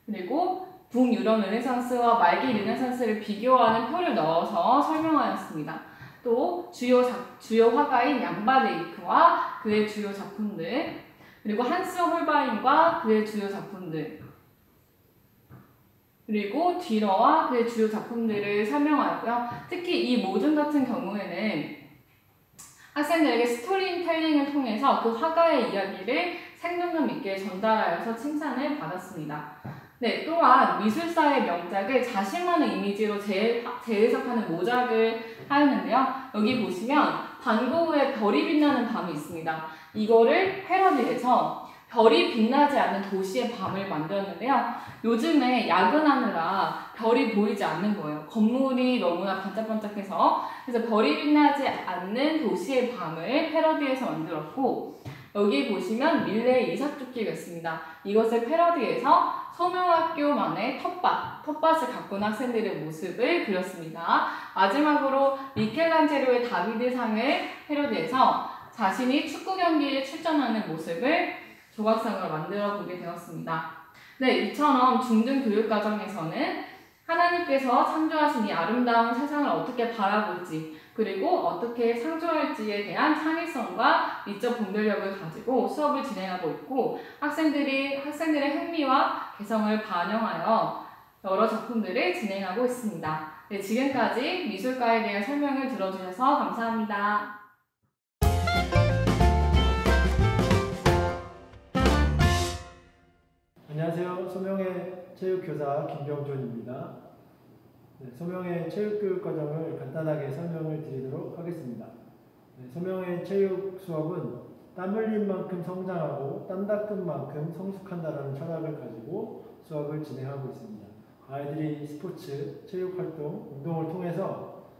그리고 북유럽 르네상스와 말기 르네상스를 비교하는 표를 넣어서 설명하였습니다. 또 주요 화가인 양바네이크와 그의 주요 작품들, 그리고 한스 홀바인과 그의 주요 작품들, 그리고 뒤러와 그의 주요 작품들을 설명하였고요. 특히 이 모든 같은 경우에는 학생들에게 스토리텔링을 통해서 그 화가의 이야기를 생동감 있게 전달하여서 칭찬을 받았습니다. 네, 또한 미술사의 명작을 자신만의 이미지로 재해석하는 모작을 하였는데요. 여기 보시면 반 고흐의 별이 빛나는 밤이 있습니다. 이거를 패러디해서 별이 빛나지 않는 도시의 밤을 만들었는데요. 요즘에 야근하느라 별이 보이지 않는 거예요. 건물이 너무나 반짝반짝해서. 그래서 별이 빛나지 않는 도시의 밤을 패러디해서 만들었고, 여기 보시면 밀레의 이삭조끼가 있습니다. 이것을 패러디해서 소명학교만의 텃밭을 가꾼 학생들의 모습을 그렸습니다. 마지막으로 미켈란젤로의 다비드상을 패러디해서 자신이 축구 경기에 출전하는 모습을 조각상으로 만들어 보게 되었습니다. 네, 이처럼 중등 교육 과정에서는 하나님께서 창조하신 이 아름다운 세상을 어떻게 바라볼지, 그리고 어떻게 창조할지에 대한 창의성과 미적 분별력을 가지고 수업을 진행하고 있고, 학생들의 흥미와 개성을 반영하여 여러 작품들을 진행하고 있습니다. 네, 지금까지 미술과에 대한 설명을 들어주셔서 감사합니다. 안녕하세요. 소명의 체육교사 김병존입니다. 네, 소명의 체육교육과정을 간단하게 설명을 드리도록 하겠습니다. 네, 소명의 체육 수업은 땀 흘린 만큼 성장하고 땀 닦은 만큼 성숙한다는 철학을 가지고 수업을 진행하고 있습니다. 아이들이 스포츠, 체육활동, 운동을 통해서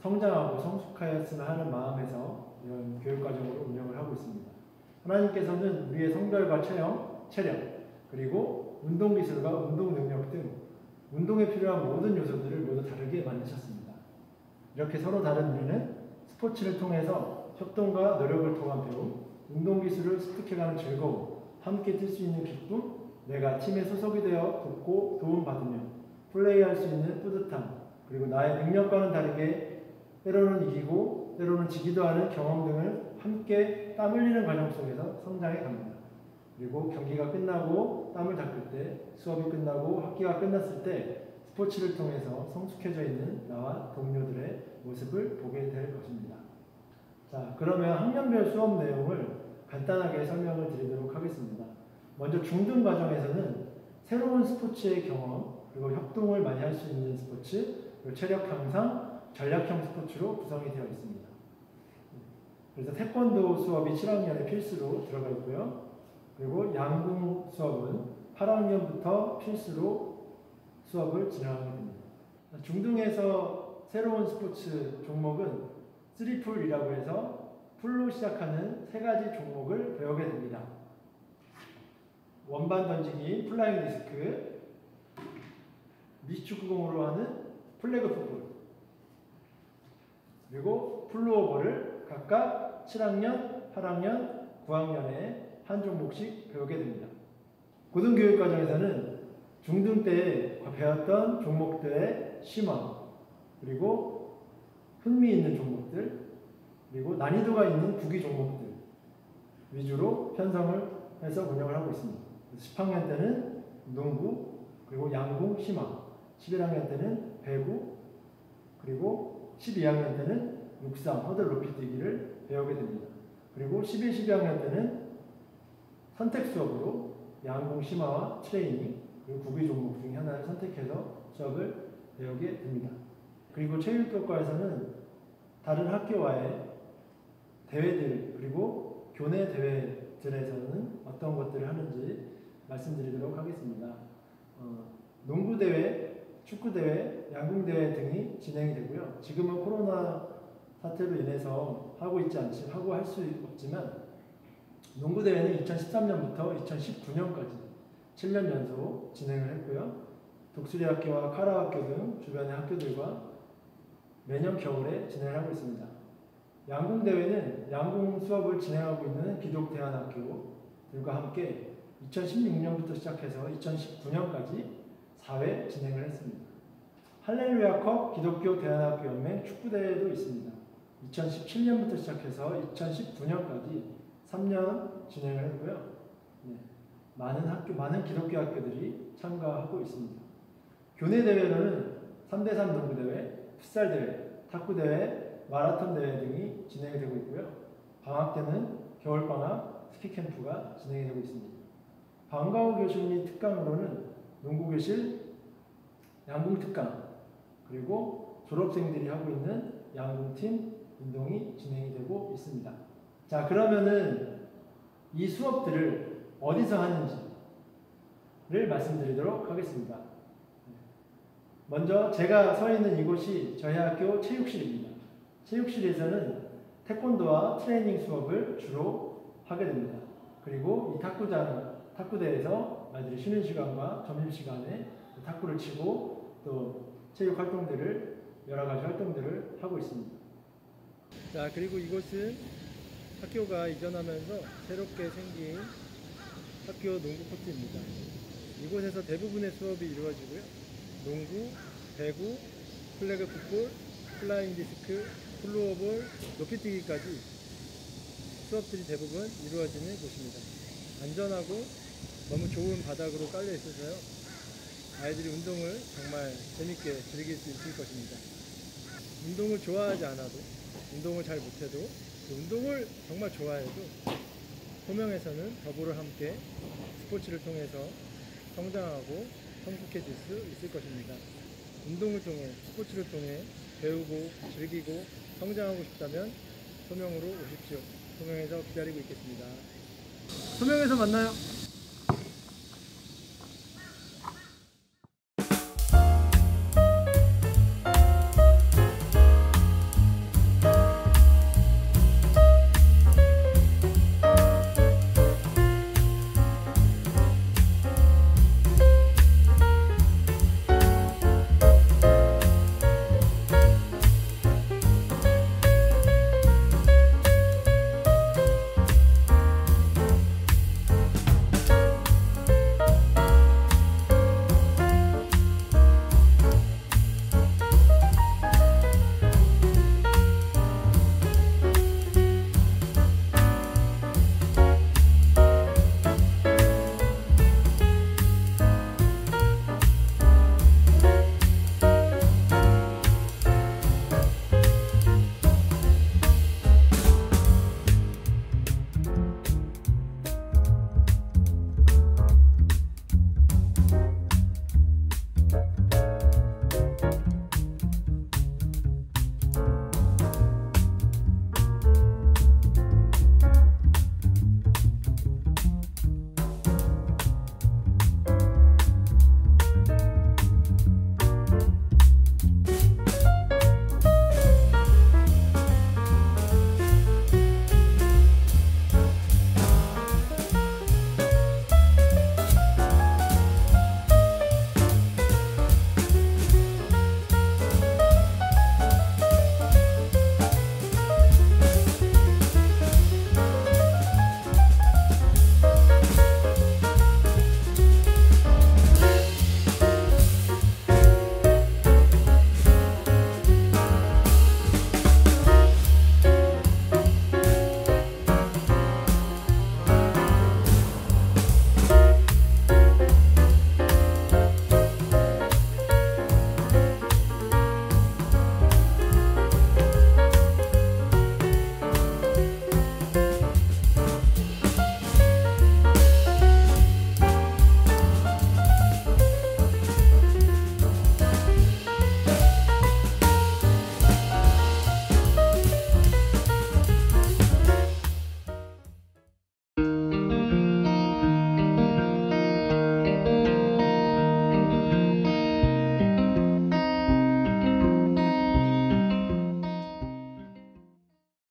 성장하고 성숙하였으면 하는 마음에서 이런 교육과정으로 운영을 하고 있습니다. 하나님께서는 우리의 성별과 체력, 그리고 운동기술과 운동능력 등 운동에 필요한 모든 요소들을 모두 다르게 만드셨습니다. 이렇게 서로 다른 우리는 스포츠를 통해서 협동과 노력을 통한 배움, 운동기술을 습득해가는 즐거움, 함께 뛸 수 있는 기쁨, 내가 팀에 소속이 되어 돕고 도움받으며 플레이할 수 있는 뿌듯함, 그리고 나의 능력과는 다르게 때로는 이기고 때로는 지기도 하는 경험 등을 함께 땀 흘리는 과정 속에서 성장해 갑니다. 그리고 경기가 끝나고 땀을 닦을 때, 수업이 끝나고 학기가 끝났을 때 스포츠를 통해서 성숙해져 있는 나와 동료들의 모습을 보게 될 것입니다. 자, 그러면 학년별 수업 내용을 간단하게 설명을 드리도록 하겠습니다. 먼저 중등 과정에서는 새로운 스포츠의 경험, 그리고 협동을 많이 할 수 있는 스포츠, 그리고 체력 향상, 전략형 스포츠로 구성이 되어 있습니다. 그래서 태권도 수업이 7학년에 필수로 들어가 있고요. 그리고 양궁 수업은 8학년부터 필수로 수업을 진행하게 됩니다. 중등에서 새로운 스포츠 종목은 3풀이라고 해서 풀로 시작하는 3가지 종목을 배우게 됩니다. 원반 던지기, 플라잉 디스크, 미축구공으로 하는 플래그 풋볼, 그리고 플로어볼을 각각 7학년, 8학년, 9학년에 한 종목씩 배우게 됩니다. 고등교육과정에서는 중등 때 배웠던 종목들의 심화, 그리고 흥미 있는 종목들, 그리고 난이도가 있는 구기 종목들 위주로 편성을 해서 운영을 하고 있습니다. 10학년 때는 농구, 그리고 양궁, 심화, 11학년 때는 배구, 그리고 12학년 때는 육상, 허들 높이뛰기를 배우게 됩니다. 그리고 11, 12학년 때는 선택 수업으로 양궁, 심화와 트레이닝, 그리고 구기 종목 중에 하나를 선택해서 수업을 배우게 됩니다. 그리고 체육교과에서는 다른 학교와의 대회들, 그리고 교내 대회들에서는 어떤 것들을 하는지 말씀드리도록 하겠습니다. 농구대회, 축구대회, 양궁대회 등이 진행이 되고요. 지금은 코로나 사태로 인해서 하고 할 수 없지만, 농구대회는 2013년부터 2019년까지 7년 연속 진행을 했고요. 독수리학교와 카라학교 등 주변의 학교들과 매년 겨울에 진행을 하고 있습니다. 양궁대회는 양궁 수업을 진행하고 있는 기독대안학교들과 함께 2016년부터 시작해서 2019년까지 4회 진행을 했습니다. 할렐루야컵 기독교 대안학교 연맹 축구대회도 있습니다. 2017년부터 시작해서 2019년까지 3년 진행을 했고요. 네, 많은 기독교 학교들이 참가하고 있습니다. 교내 대회로는 3대3 농구대회, 풋살대회, 탁구대회, 마라톤 대회 등이 진행이 되고 있고요. 방학 때는 겨울방학 스키캠프가 진행이 되고 있습니다. 방과 후 교실 및 특강으로는 농구교실, 양궁특강, 그리고 졸업생들이 하고 있는 양궁팀 운동이 진행이 되고 있습니다. 자, 그러면은 이 수업들을 어디서 하는지를 말씀드리도록 하겠습니다. 먼저 제가 서 있는 이곳이 저희 학교 체육실입니다. 체육실에서는 태권도와 트레이닝 수업을 주로 하게 됩니다. 그리고 이 탁구대에서 아이들이 쉬는 시간과 점심시간에 탁구를 치고 또 체육 활동들을, 여러 가지 활동들을 하고 있습니다. 자, 그리고 이곳은 학교가 이전하면서 새롭게 생긴 학교 농구 코트입니다. 이곳에서 대부분의 수업이 이루어지고요. 농구, 배구, 플래그 풋볼, 플라잉 디스크, 플로어볼, 높이뛰기까지 수업들이 대부분 이루어지는 곳입니다. 안전하고 너무 좋은 바닥으로 깔려 있어서요. 아이들이 운동을 정말 재밌게 즐길 수 있을 것입니다. 운동을 좋아하지 않아도, 운동을 잘 못해도, 운동을 정말 좋아해도 소명에서는 더불어 함께 스포츠를 통해서 성장하고 성숙해질 수 있을 것입니다. 운동을 통해, 스포츠를 통해 배우고 즐기고 성장하고 싶다면 소명으로 오십시오. 소명에서 기다리고 있겠습니다. 소명에서 만나요.